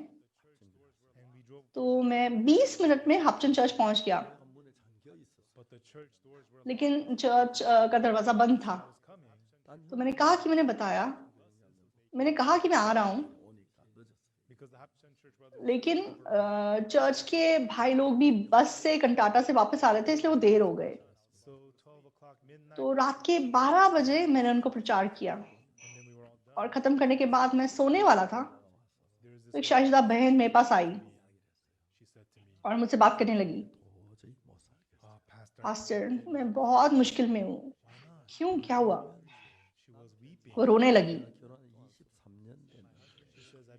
[SPEAKER 3] तो मैं 20 मिनट में हपचन चर्च पहुंच गया, लेकिन चर्च का दरवाजा बंद था। तो मैंने कहा कि मैं आ रहा हूं, लेकिन चर्च के भाई लोग भी बस से कंटाटा से वापस आ रहे थे, इसलिए वो देर हो गए। तो रात के 12 बजे मैंने उनको प्रचार किया और खत्म करने के बाद मैं सोने वाला था। तो एक शाहिदा बहन मेरे पास आई और मुझसे बात करने लगी, पास्टर मैं बहुत मुश्किल में हूँ। क्यों, क्या हुआ? वो रोने लगी।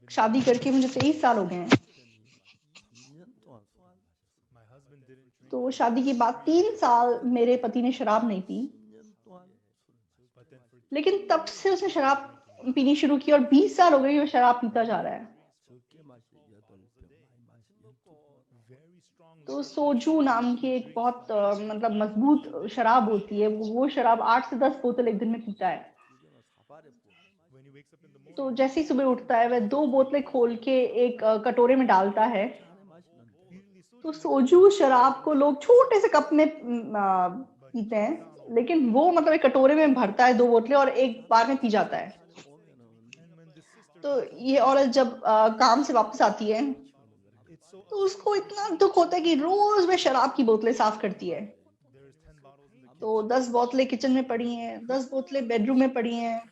[SPEAKER 3] शादी करके मुझे 23 साल हो गए हैं। तो शादी के बाद 3 साल मेरे पति ने शराब नहीं पी, लेकिन तब से उसने शराब पीनी शुरू की और 20 साल हो गए वो शराब पीता जा रहा है। तो सोजू नाम की एक बहुत मतलब मजबूत शराब होती है, वो शराब 8 से 10 बोतल एक दिन में पीता है। तो जैसे ही सुबह उठता है वह 2 बोतलें खोल के एक कटोरे में डालता है। तो सोजू शराब को लोग छोटे से कप में पीते हैं, लेकिन वो मतलब एक कटोरे में भरता है 2 बोतलें और एक बार में पी जाता है। तो ये औरत जब काम से वापस आती है तो उसको इतना दुख होता है कि रोज वह शराब की बोतलें साफ करती है। तो 10 बोतलें किचन में पड़ी हैं, 10 बोतलें बेडरूम में पड़ी हैं।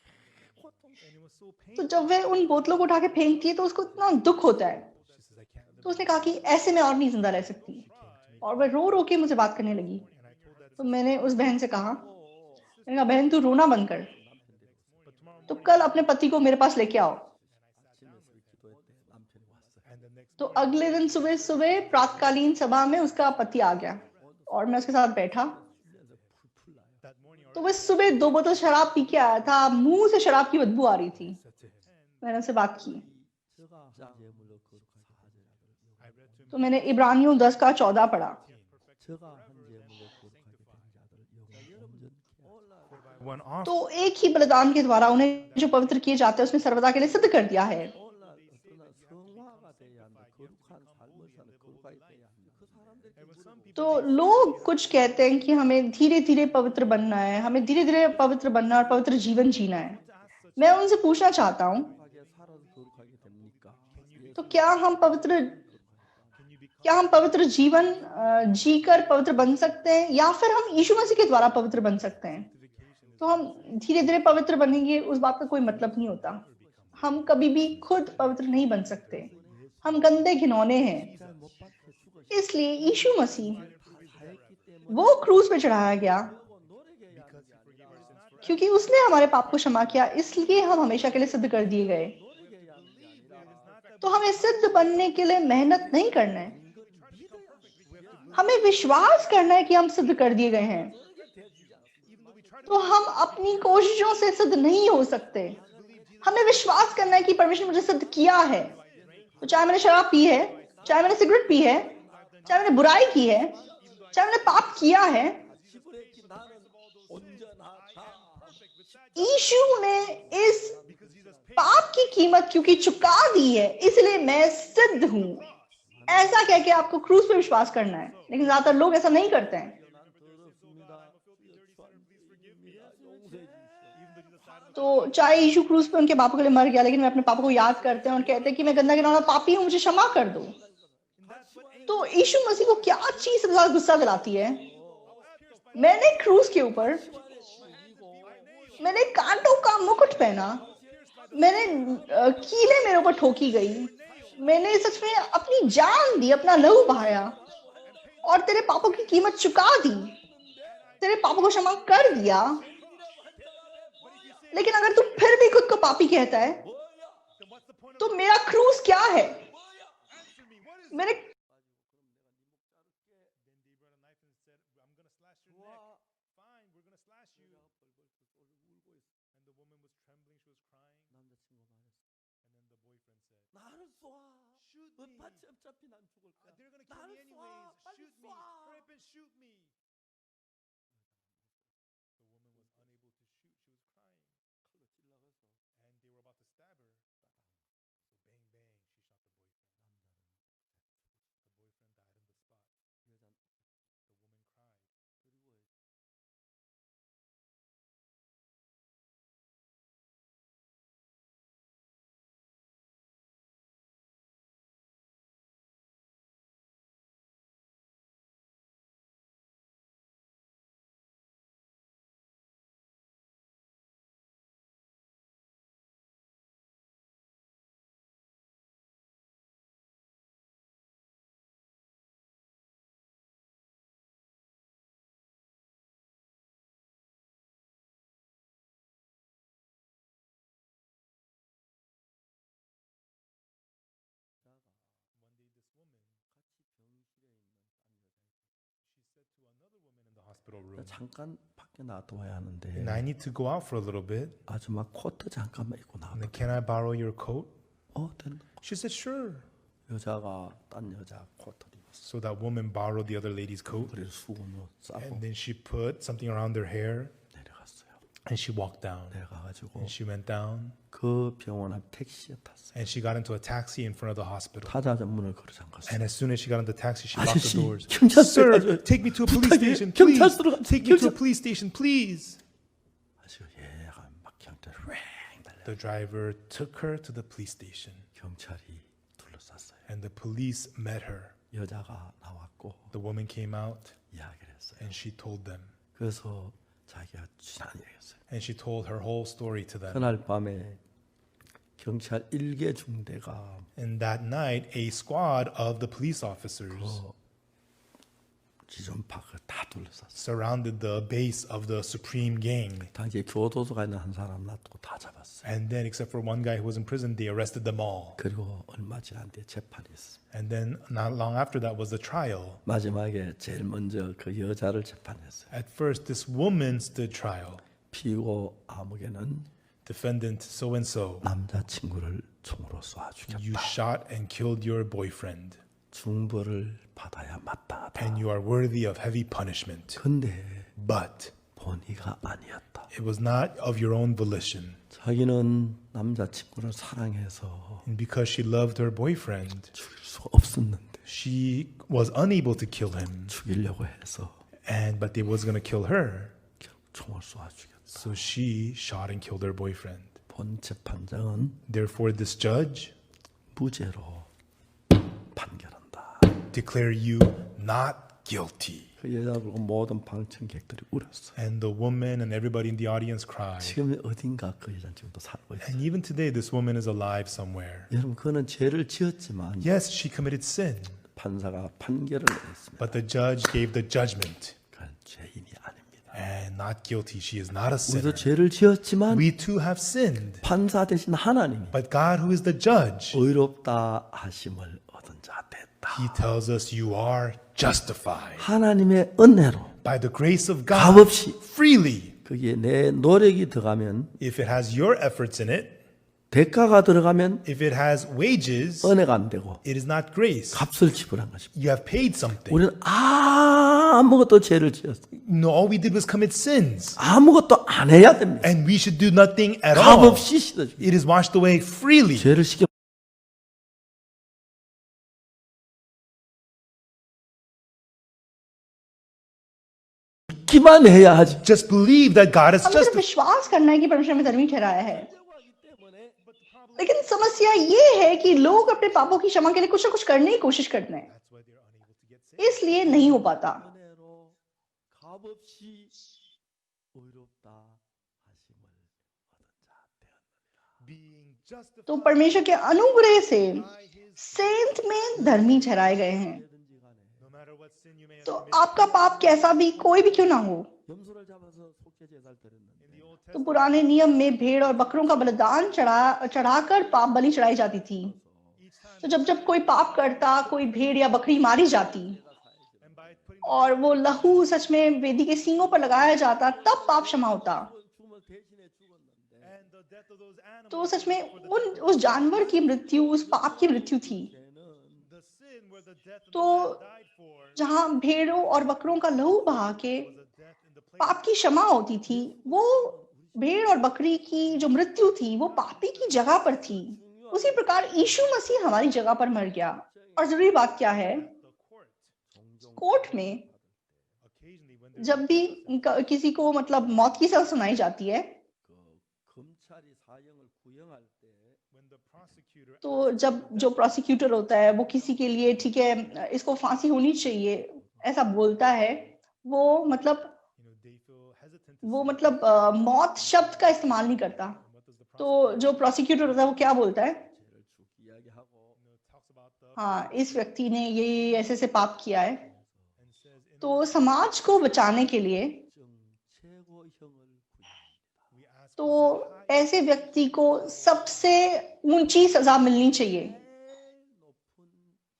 [SPEAKER 3] तो जब वह उन बोतलों को उठा के फेंकती है तो उसको इतना दुख होता है। तो उसने कहा कि ऐसे मैं और नहीं जिंदा रह सकती, और वह रो रो के मुझे बात करने लगी। तो मैंने उस बहन से कहा, बहन तू रोना बंद कर, तो कल अपने पति को मेरे पास लेके आओ। तो अगले दिन सुबह सुबह प्रातकालीन सभा में उसका पति आ गया और मैं उसके साथ बैठा। तो वह सुबह 2 बोतल शराब पी के आया था, मुंह से शराब की बदबू आ रही थी। मैंने उससे बात की। तो मैंने इब्रानियों 10:14 पढ़ा। तो एक ही बलिदान के द्वारा उन्हें जो पवित्र किए जाते हैं उसमें सर्वदा के लिए सिद्ध कर दिया है। तो लोग कुछ कहते हैं कि हमें धीरे धीरे पवित्र बनना है, हमें धीरे धीरे पवित्र बनना और पवित्र जीवन जीना है। मैं उनसे पूछना चाहता हूं, तो क्या हम पवित्र जीवन जीकर पवित्र बन सकते हैं, या फिर हम यीशु मसीह के द्वारा पवित्र बन सकते हैं? तो हम धीरे धीरे पवित्र बनेंगे उस बात का कोई मतलब नहीं होता। हम कभी भी खुद पवित्र नहीं बन सकते, हम गंदे घिनौने हैं। इसलिए यीशु मसीह वो क्रूस पे चढ़ाया गया क्योंकि उसने हमारे पाप को क्षमा किया, इसलिए हम हमेशा के लिए सिद्ध कर दिए गए। तो हमें सिद्ध बनने के लिए मेहनत नहीं करना है, हमें विश्वास करना है कि हम सिद्ध कर दिए गए हैं। तो हम अपनी कोशिशों से सिद्ध नहीं हो सकते, हमें विश्वास करना है कि परमेश्वर ने मुझे सिद्ध किया है। तो चाहे मैंने शराब पी है, चाहे मैंने सिगरेट पी है, चाहे मैंने बुराई की है, चाहे मैंने पाप किया है, यीशु ने इस पाप की कीमत क्योंकि चुका दी है, इसलिए मैं सिद्ध हूं। ऐसा कह के आपको क्रूस पे विश्वास करना है, लेकिन ज्यादातर लोग ऐसा नहीं करते हैं। तो चाहे यीशु क्रूस पे उनके पापों के लिए मर गया, लेकिन वे अपने पापों को याद करते हैं और कहते हैं कि मैं गंदा घिनौना पापी हूं, मुझे क्षमा कर दो। तो यीशु मसीह को क्या चीज सबसे ज्यादा गुस्सा दिलाती है? मैंने क्रूस के ऊपर मैंने कांटों का मुकुट पहना, मैंने कीलें मेरे ऊपर ठोकी गई, मैंने सच में अपनी जान दी, अपना लहू बहाया और तेरे पापों की कीमत चुका दी, तेरे पापों को क्षमा कर दिया। लेकिन अगर तू फिर भी खुद को पापी कहता है तो मेरा क्रूस क्या है? मैंने
[SPEAKER 1] 나를 쏴. 어차피 어차피 난 죽을 거야. 나를 쏴. 빨리 쏴.
[SPEAKER 2] Hospital room.
[SPEAKER 1] 잠깐 밖에 나왔다 와야 하는데
[SPEAKER 2] And I need to go out for a little bit.
[SPEAKER 1] 아주 막 코트 잠깐만 입고 나와.
[SPEAKER 2] And then, can I borrow your coat?
[SPEAKER 1] 된다.
[SPEAKER 2] She said, sure.
[SPEAKER 1] 여자가 딴 여자 코트를 입었어.
[SPEAKER 2] So that woman borrowed the other lady's coat.
[SPEAKER 1] 그래서 수건으로 싸고
[SPEAKER 2] And then she put something around their hair.
[SPEAKER 1] 내려갔어요.
[SPEAKER 2] And she walked down.
[SPEAKER 1] 내려가가지고
[SPEAKER 2] And she went down.
[SPEAKER 1] 그 병원 앞 택시에 탔어요.
[SPEAKER 2] And she got into a taxi in front of the hospital.
[SPEAKER 1] 타자 전문을 걸어 잠갔어요.
[SPEAKER 2] And as soon as she got in the taxi, she locked the
[SPEAKER 1] 아저씨,
[SPEAKER 2] doors.
[SPEAKER 1] 경찰서
[SPEAKER 2] Sir,
[SPEAKER 1] 가져요.
[SPEAKER 2] take me to a police
[SPEAKER 1] 부탁해,
[SPEAKER 2] station, please.
[SPEAKER 1] 경찰서로 가세요.
[SPEAKER 2] Take me to a
[SPEAKER 1] 경찰-
[SPEAKER 2] police station, please.
[SPEAKER 1] 아주 얘가 막 경찰 왱 달려.
[SPEAKER 2] The driver took her to the police station.
[SPEAKER 1] 경찰이 둘러쌌어요.
[SPEAKER 2] And the police met her.
[SPEAKER 1] 여자가 나왔고
[SPEAKER 2] The woman came out
[SPEAKER 1] 이야기를 했어요.
[SPEAKER 2] and she told them.
[SPEAKER 1] 그래서 자기가 지난 얘기했어요.
[SPEAKER 2] And she told her whole story to them.
[SPEAKER 1] 그날 밤에 경찰 1개 중대가
[SPEAKER 2] And that night, a squad of the police officers
[SPEAKER 1] 지존파크 다 둘러쌌어요.
[SPEAKER 2] surrounded the base of the Supreme Gang.
[SPEAKER 1] 당시에 교도소가 있는 한 사람 놔두고 다 잡았어요.
[SPEAKER 2] And then, except for one guy who was in prison, they arrested them all.
[SPEAKER 1] 그리고 얼마 지난 뒤에 재판이 있어요.
[SPEAKER 2] And then, not long after that, was the trial.
[SPEAKER 1] 마지막에 제일 먼저 그 여자를 재판했어요.
[SPEAKER 2] At first, this woman stood trial.
[SPEAKER 1] 피고 아무개는
[SPEAKER 2] Defendant so and so,
[SPEAKER 1] 남자친구를 총으로 쏴
[SPEAKER 2] you
[SPEAKER 1] 죽였다.
[SPEAKER 2] shot and killed your boyfriend,
[SPEAKER 1] 중벌을 받아야 마땅하다.
[SPEAKER 2] and you are worthy of heavy punishment.
[SPEAKER 1] 근데
[SPEAKER 2] But
[SPEAKER 1] 본의가 아니었다.
[SPEAKER 2] it was not of your own volition.
[SPEAKER 1] 자기는 남자친구를 사랑해서
[SPEAKER 2] And because she loved her boyfriend,
[SPEAKER 1] 죽일 수가 없었는데
[SPEAKER 2] she was unable to kill him.
[SPEAKER 1] 죽이려고 해서
[SPEAKER 2] But they was going to kill her.
[SPEAKER 1] 결국 총을 쏴 죽였다.
[SPEAKER 2] So she shot and killed her boyfriend.
[SPEAKER 1] 본 재판장은
[SPEAKER 2] Therefore, this judge
[SPEAKER 1] 무죄로 판결한다.
[SPEAKER 2] declare you not guilty.
[SPEAKER 1] 그 여자 보고 모든 방청객들이 울었어.
[SPEAKER 2] And the woman and everybody in the audience cried.
[SPEAKER 1] 지금 어딘가 그 여자는 지금도 살고 있어.
[SPEAKER 2] And even today, this woman is alive somewhere.
[SPEAKER 1] 여러분 그는 죄를 지었지만
[SPEAKER 2] Yes, she committed sin,
[SPEAKER 1] 판사가 판결을 내렸습니다.
[SPEAKER 2] but the judge gave the judgment.
[SPEAKER 1] 그는 죄인이 아닙니다.
[SPEAKER 2] And not guilty. She is not a
[SPEAKER 1] 우리도
[SPEAKER 2] sinner.
[SPEAKER 1] 죄를 지었지만
[SPEAKER 2] We too have sinned.
[SPEAKER 1] 판사 대신 하나님이
[SPEAKER 2] But God, who is the judge,
[SPEAKER 1] 의롭다 하심을 얻은 자 됐다.
[SPEAKER 2] He tells us you are justified
[SPEAKER 1] 하나님의 은혜로
[SPEAKER 2] by the grace of God
[SPEAKER 1] 값없이
[SPEAKER 2] freely.
[SPEAKER 1] 거기에 내 노력이 들어가면
[SPEAKER 2] If it has your efforts in it,
[SPEAKER 1] 대가가 들어가면
[SPEAKER 2] if it has wages,
[SPEAKER 1] 은혜가 안 되고
[SPEAKER 2] it is not grace.
[SPEAKER 1] 값을 지불한 것입니다.
[SPEAKER 2] You have paid something.
[SPEAKER 1] 우리는 아무것도 죄를 지었어요.
[SPEAKER 2] No, all we did was commit sins.
[SPEAKER 1] 아무것도 안 해야 됩니다.
[SPEAKER 2] And we should do nothing at all.
[SPEAKER 1] 값없이 씻어주고
[SPEAKER 2] It is washed away freely.
[SPEAKER 1] 죄를 시켜 기만 해야 하지.
[SPEAKER 2] Just believe that God is
[SPEAKER 3] हमें सिर्फ
[SPEAKER 2] justified.
[SPEAKER 3] विश्वास करना है कि परमेश्वर हमें धर्मी ठहराया है। लेकिन समस्या ये है कि लोग अपने पापों की क्षमा के लिए कुछ ना कुछ करने की कोशिश करते हैं, इसलिए नहीं हो पाता।
[SPEAKER 1] 은혜로 값없이 의롭다 하심을 얻은 자 되었느니라.
[SPEAKER 3] तो परमेश्वर के अनुग्रह से सेंट में धर्मी ठहराए गए हैं। तो आपका पाप कैसा भी कोई भी क्यों ना हो,
[SPEAKER 1] 염소를 잡아서 속죄 제사를 드렸는데
[SPEAKER 3] तो पुराने नियम में भेड़ और बकरों का बलिदान चढ़ाकर पाप बलि चढ़ाई जाती थी। तो जब जब कोई पाप करता, कोई भेड़ या बकरी मारी जाती और वो लहू सच में वेदी के सींगों पर लगाया जाता, तब पाप क्षमा होता।
[SPEAKER 1] 죽음을 대신해 죽었는데
[SPEAKER 3] तो सच में उस जानवर की मृत्यु उस पाप की मृत्यु थी। तो जहां भेड़ों और बकरों का लहू बहा के पाप की क्षमा होती थी, वो भेड़ और बकरी की जो मृत्यु थी वो पापी की जगह पर थी। उसी प्रकार यीशु मसीह हमारी जगह पर मर गया। और जरूरी बात क्या है, कोर्ट में जब भी किसी को मतलब मौत की सजा सुनाई जाती है,
[SPEAKER 1] 그 검찰이 사형을 구형할 때
[SPEAKER 3] तो जब जो प्रोसिक्यूटर होता है वो किसी के लिए ठीक है इसको फांसी होनी चाहिए ऐसा बोलता है, वो मतलब मौत शब्द का इस्तेमाल नहीं करता। तो जो प्रोसिक्यूटर होता है वो क्या बोलता है,
[SPEAKER 1] 죄를 쭉 이야기하고
[SPEAKER 3] हाँ इस व्यक्ति ने ये ऐसे से पाप किया है। तो समाज को बचाने के लिए
[SPEAKER 1] 최고형을 구형합니다.
[SPEAKER 3] तो ऐसे व्यक्ति को सबसे ऊंची सजा मिलनी चाहिए।
[SPEAKER 1] 제일 높은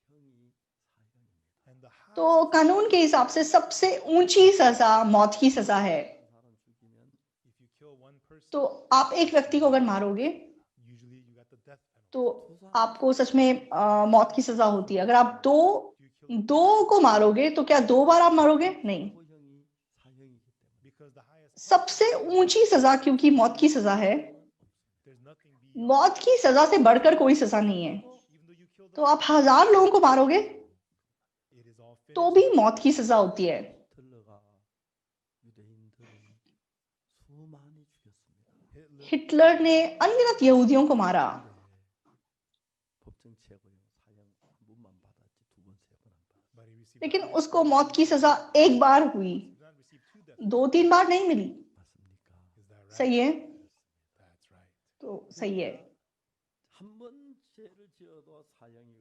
[SPEAKER 1] 형이 사형입니다.
[SPEAKER 3] तो कानून के हिसाब से सबसे ऊंची सजा मौत की सजा है।
[SPEAKER 1] 사람 죽이면
[SPEAKER 3] तो आप एक व्यक्ति को अगर मारोगे तो आपको सच में मौत की सजा होती है। अगर आप दो को मारोगे तो क्या 2 बार आप मारोगे? नहीं,
[SPEAKER 1] 최고형이 사형이기 때문에
[SPEAKER 3] सबसे ऊंची सजा क्योंकि मौत की सजा है, मौत की सजा से बढ़कर कोई सजा नहीं है। तो आप 1000 लोगों को मारोगे तो भी मौत की सजा होती है।
[SPEAKER 1] 히틀러가 유대인들을 수많이 죽였습니다.
[SPEAKER 3] हिटलर ने अनगिनत यहूदियों को मारा,
[SPEAKER 1] 법정 최고형 사형 한 번만 받았지 두 번, 세 번 안 받았어요.
[SPEAKER 3] लेकिन उसको मौत की सजा एक बार हुई, 2-3 बार नहीं मिली।
[SPEAKER 1] 맞습니까?
[SPEAKER 3] सही है? तो सही है।
[SPEAKER 1] 한 번 죄를 지어도 사형이고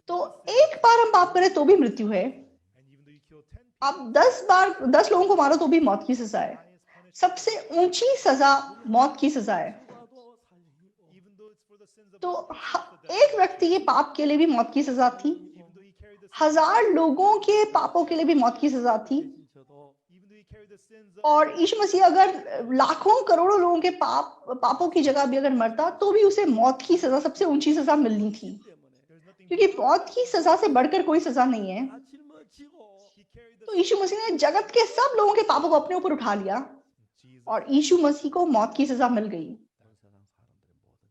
[SPEAKER 3] तो एक बार हम पाप करें तो भी मृत्यु है। आप 10 लोगों को मारो तो भी मौत की सजा है। सबसे ऊंची सजा मौत की सजा है।
[SPEAKER 1] 봐도 사형이고
[SPEAKER 3] तो एक व्यक्ति के पाप के लिए भी मौत की सजा थी, 1000 लोगों के पापों के लिए भी मौत की सजा थी।
[SPEAKER 1] 대신 저도
[SPEAKER 3] और यीशु मसीह अगर लाखों करोड़ों लोगों के पापों की जगह भी अगर मरता तो भी उसे मौत की सजा, सबसे ऊंची सजा मिलनी थी,
[SPEAKER 1] 때문에
[SPEAKER 3] क्योंकि मौत की सजा से बढ़कर कोई सजा नहीं है।
[SPEAKER 1] 다 짊어지고
[SPEAKER 3] तो यीशु मसीह ने जगत के सब लोगों के पापों को अपने ऊपर उठा लिया और यीशु मसीह को मौत की सजा मिल गई।
[SPEAKER 1] 온 세상 사람들의 모든 죄가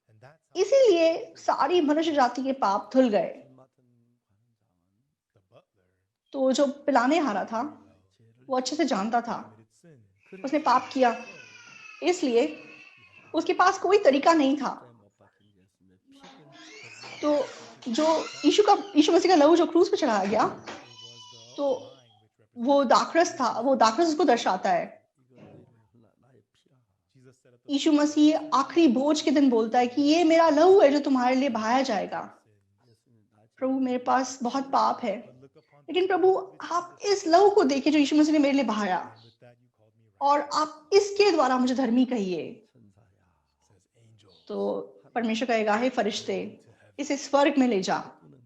[SPEAKER 1] 씻겨졌어요.
[SPEAKER 3] इसीलिए सारी मनुष्य जाति के पाप धुल गए।
[SPEAKER 1] 술 맡은 관장은
[SPEAKER 3] तो जो पिलाने हारा था
[SPEAKER 1] 죄를
[SPEAKER 3] वो अच्छे से जानता था,
[SPEAKER 1] 그래
[SPEAKER 3] उसने पाप किया, इसलिए उसके पास कोई तरीका नहीं था।
[SPEAKER 1] 못 박힌 예수님의 피를
[SPEAKER 3] तो जो यीशु मसीह का लहू जो क्रूस पे चढ़ाया गया, तो वो दाखरस था, वो दाखरस उसको दर्शाता है।
[SPEAKER 1] 이거 너희를 나의 피라.
[SPEAKER 3] यीशु मसीह आखिरी भोज के दिन बोलता है कि ये मेरा लहू है जो तुम्हारे लिए बहाया जाएगा।
[SPEAKER 1] 예수님 나 죄
[SPEAKER 3] प्रभु मेरे पास बहुत पाप है, लेकिन प्रभु आप इस लहू को देखिए जो यीशु मसीह ने मेरे लिए बहाया और आप इसके द्वारा मुझे धर्मी कहिए।
[SPEAKER 1] 천사야.
[SPEAKER 3] तो परमेश्वर कहेगा, हे फरिश्ते इसे स्वर्ग में ले जा।
[SPEAKER 1] 꾸는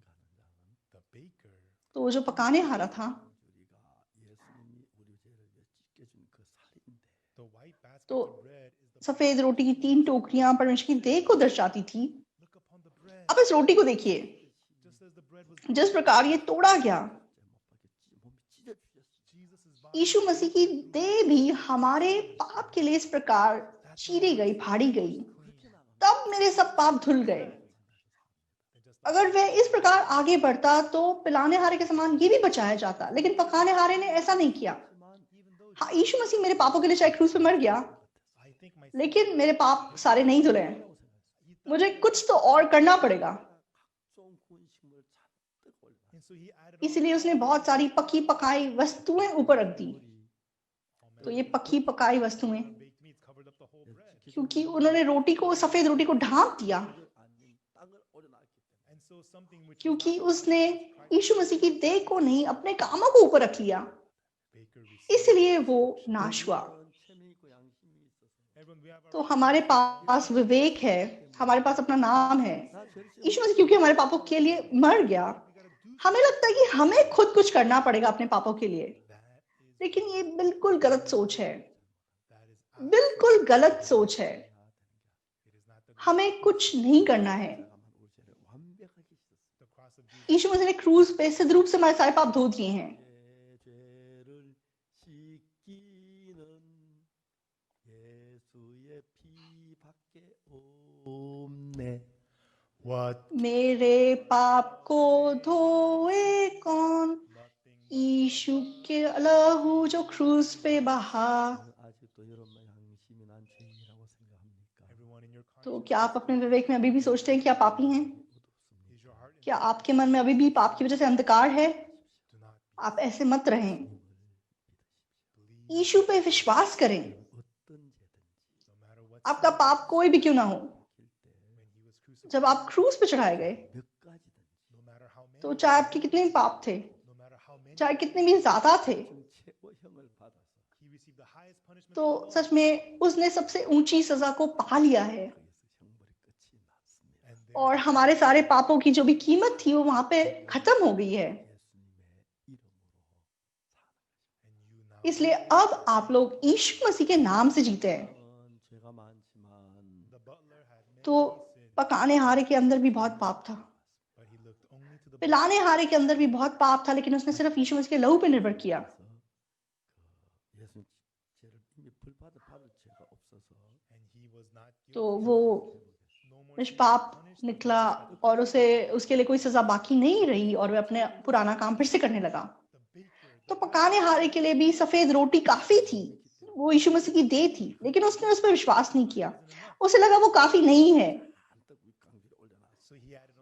[SPEAKER 1] 가는 자는
[SPEAKER 3] तो जो पकाने हारा था
[SPEAKER 1] 우리가 예수님이 우리 죄를 씻겨준 그 살인데
[SPEAKER 3] तो सफेद रोटी की 3 टोकरियां परमेश्वर की देह को दर्शाती थी। अब इस रोटी को देखिए, जिस प्रकार ये तोड़ा गया,
[SPEAKER 1] 몸이 찢어주셨어.
[SPEAKER 3] यीशु मसीह की देह भी हमारे पाप के लिए इस प्रकार चीरी गई, फाड़ी गई, तब मेरे सब पाप धुल गए। अगर वह इस प्रकार आगे बढ़ता तो पिलाने हारे के समान ये भी बचाया जाता, लेकिन पकाने हारे ने ऐसा नहीं किया। हाँ, यीशु मसीह मेरे पापों के लिए चाहे क्रूस पे मर गया, लेकिन मेरे पाप सारे नहीं धुले हैं। मुझे कुछ तो और करना पड़ेगा।
[SPEAKER 1] 각종 군식물 잔뜩 올려.
[SPEAKER 3] इसलिए उसने बहुत सारी पकी पकाई वस्तुएं ऊपर रख दी। तो ये पकी पकाई वस्तुएं क्योंकि उन्होंने रोटी को, सफेद रोटी को ढांप दिया, क्योंकि उसने यीशु मसीह की देह को नहीं, अपने कामों को ऊपर रख लिया, इसलिए वो नाश हुआ। तो हमारे पास विवेक है, हमारे पास अपना नाम है। यीशु मसीह क्योंकि हमारे पापों के लिए मर गया, हमें लगता है कि हमें खुद कुछ करना पड़ेगा अपने पापों के लिए, लेकिन ये बिल्कुल गलत सोच है, बिल्कुल गलत सोच है। हमें कुछ नहीं करना है। यीशु मसीह ने क्रूज पे सिद्ध रूप से हमारे सारे पाप धो दिए हैं।
[SPEAKER 2] What
[SPEAKER 3] मेरे पाप को धोए कौन, यीशु के लहू जो क्रूज पे बहा। तो क्या आप अपने विवेक में अभी भी सोचते हैं कि आप पापी हैं? क्या आपके मन में अभी भी पाप की वजह से अंधकार है? आप ऐसे मत रहें। यीशु पे विश्वास करें, आपका पाप कोई भी क्यों ना हो। जब आप क्रूज पे चढ़ाए गए, तो चाहे आपके कितने भी पाप थे, चाहे कितने भी ज्यादा थे, तो सच में उसने सबसे ऊंची सजा को पा लिया है, और हमारे सारे पापों की जो भी कीमत थी वो वहां पे खत्म हो गई है। इसलिए अब आप लोग यीशु मसीह के नाम से जीते हैं। तो पकाने हारे के अंदर भी बहुत पाप था, पिलाने हारे के अंदर भी बहुत पाप था, लेकिन उसने सिर्फ यीशु मसीह के लहू पे निर्भर किया। तो वो निष्पाप निकला और उसके लिए कोई सजा बाकी नहीं रही, और वह अपने पुराना काम फिर से करने लगा। तो पकाने हारे के लिए भी सफेद रोटी काफी थी, वो यीशु मसीह की देह थी, लेकिन उसने उस पर विश्वास नहीं किया। उसे लगा वो काफी नहीं है।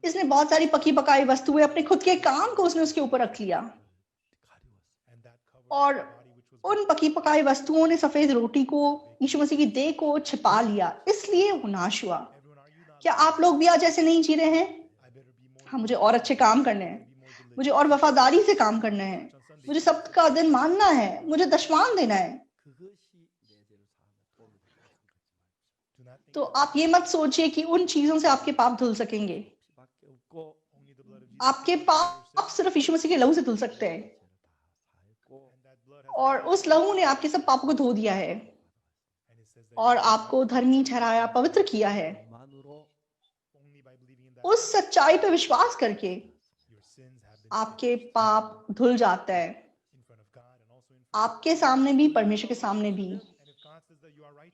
[SPEAKER 3] इसने बहुत सारी पकी पकाई वस्तुएं, अपने खुद के काम को उसने उसके ऊपर रख लिया, और उन पकी पकाई वस्तुओं ने सफेद रोटी को, यीशु मसीह की देह को छिपा लिया, इसलिए वो नाश हुआ। क्या आप लोग भी आज ऐसे नहीं जी रहे हैं? हाँ, मुझे और अच्छे काम करने हैं, मुझे और वफादारी से काम करना है, मुझे सब्त का दिन मानना है, मुझे दशवान देना है। तो आप ये मत सोचिए कि उन चीजों से आपके पाप धुल सकेंगे। आपके पाप सिर्फ यीशु मसीह के लहू से धुल सकते हैं, और उस लहू ने आपके सब पापों को धो दिया है और आपको धर्मी ठहराया, पवित्र किया है। उस सच्चाई पे विश्वास करके आपके पाप धुल जाता है, आपके सामने भी, परमेश्वर के सामने भी।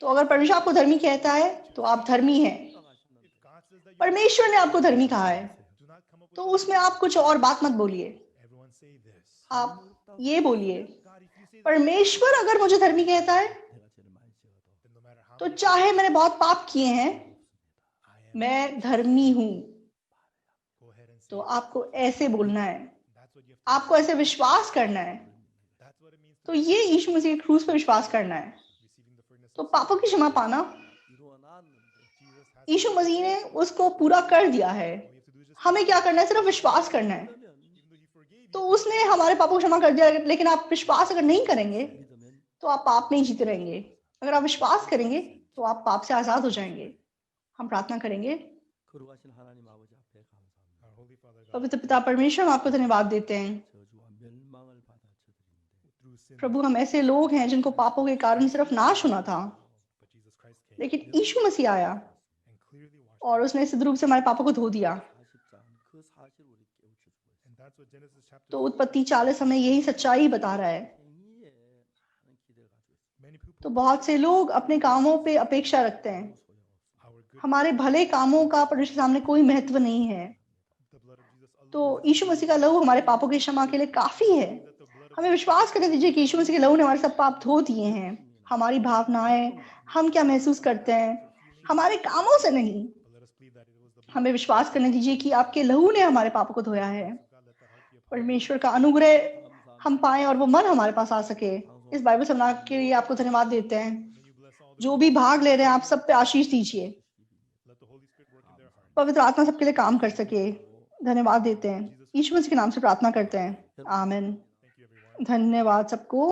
[SPEAKER 3] तो अगर परमेश्वर आपको धर्मी कहता है तो आप धर्मी हैं। परमेश्वर ने आपको धर्मी कहा है, तो उसमें आप कुछ और बात मत बोलिए। आप ये बोलिए, परमेश्वर अगर मुझे धर्मी कहता है, तो चाहे मैंने बहुत पाप किए हैं, मैं धर्मी हूं। तो आपको ऐसे बोलना है, आपको ऐसे विश्वास करना है। तो ये यीशु मसीह के क्रूस पर विश्वास करना है। तो पापों की क्षमा पाना, यीशु मसीह ने उसको पूरा कर दिया है। हमें क्या करना है? सिर्फ विश्वास करना है। तो उसने हमारे पापों को क्षमा कर दिया, लेकिन आप विश्वास अगर नहीं करेंगे तो आप पाप में ही जीते रहेंगे। अगर आप विश्वास करेंगे तो आप पाप से आजाद हो जाएंगे। हम प्रार्थना करेंगे। पवित्र पिता परमेश्वर, हम आपको धन्यवाद देते हैं। प्रभु, हम ऐसे लोग हैं जिनको पापों के कारण सिर्फ नाश होना था, लेकिन यीशु मसीह आया और उसने सिद्ध रूप से हमारे पापों को धो दिया। तो उत्पत्ति 40 हमें यही सच्चाई बता रहा है। तो बहुत से लोग अपने कामों पे अपेक्षा रखते हैं। हमारे भले कामों का परमेश्वर के सामने कोई महत्व नहीं है। तो यीशु मसीह का लहू हमारे पापों की क्षमा के लिए काफी है। हमें विश्वास करने दीजिए कि यीशु मसीह के लहू ने हमारे सब पाप धो दिए हैं। हमारी भावनाएं, हम क्या महसूस करते हैं, हमारे कामों से नहीं। हमें विश्वास करने दीजिए कि आपके लहू ने हमारे पापों को धोया है। परमेश्वर का अनुग्रह हम पाएं और वो मन हमारे पास आ सके। इस बाइबल सप्ताह के लिए आपको धन्यवाद देते हैं। जो भी भाग ले रहे हैं आप सब पे आशीष दीजिए, पवित्र आत्मा सबके लिए काम कर सके। धन्यवाद देते हैं, यीशु मसीह के नाम से प्रार्थना करते हैं, आमीन। धन्यवाद सबको।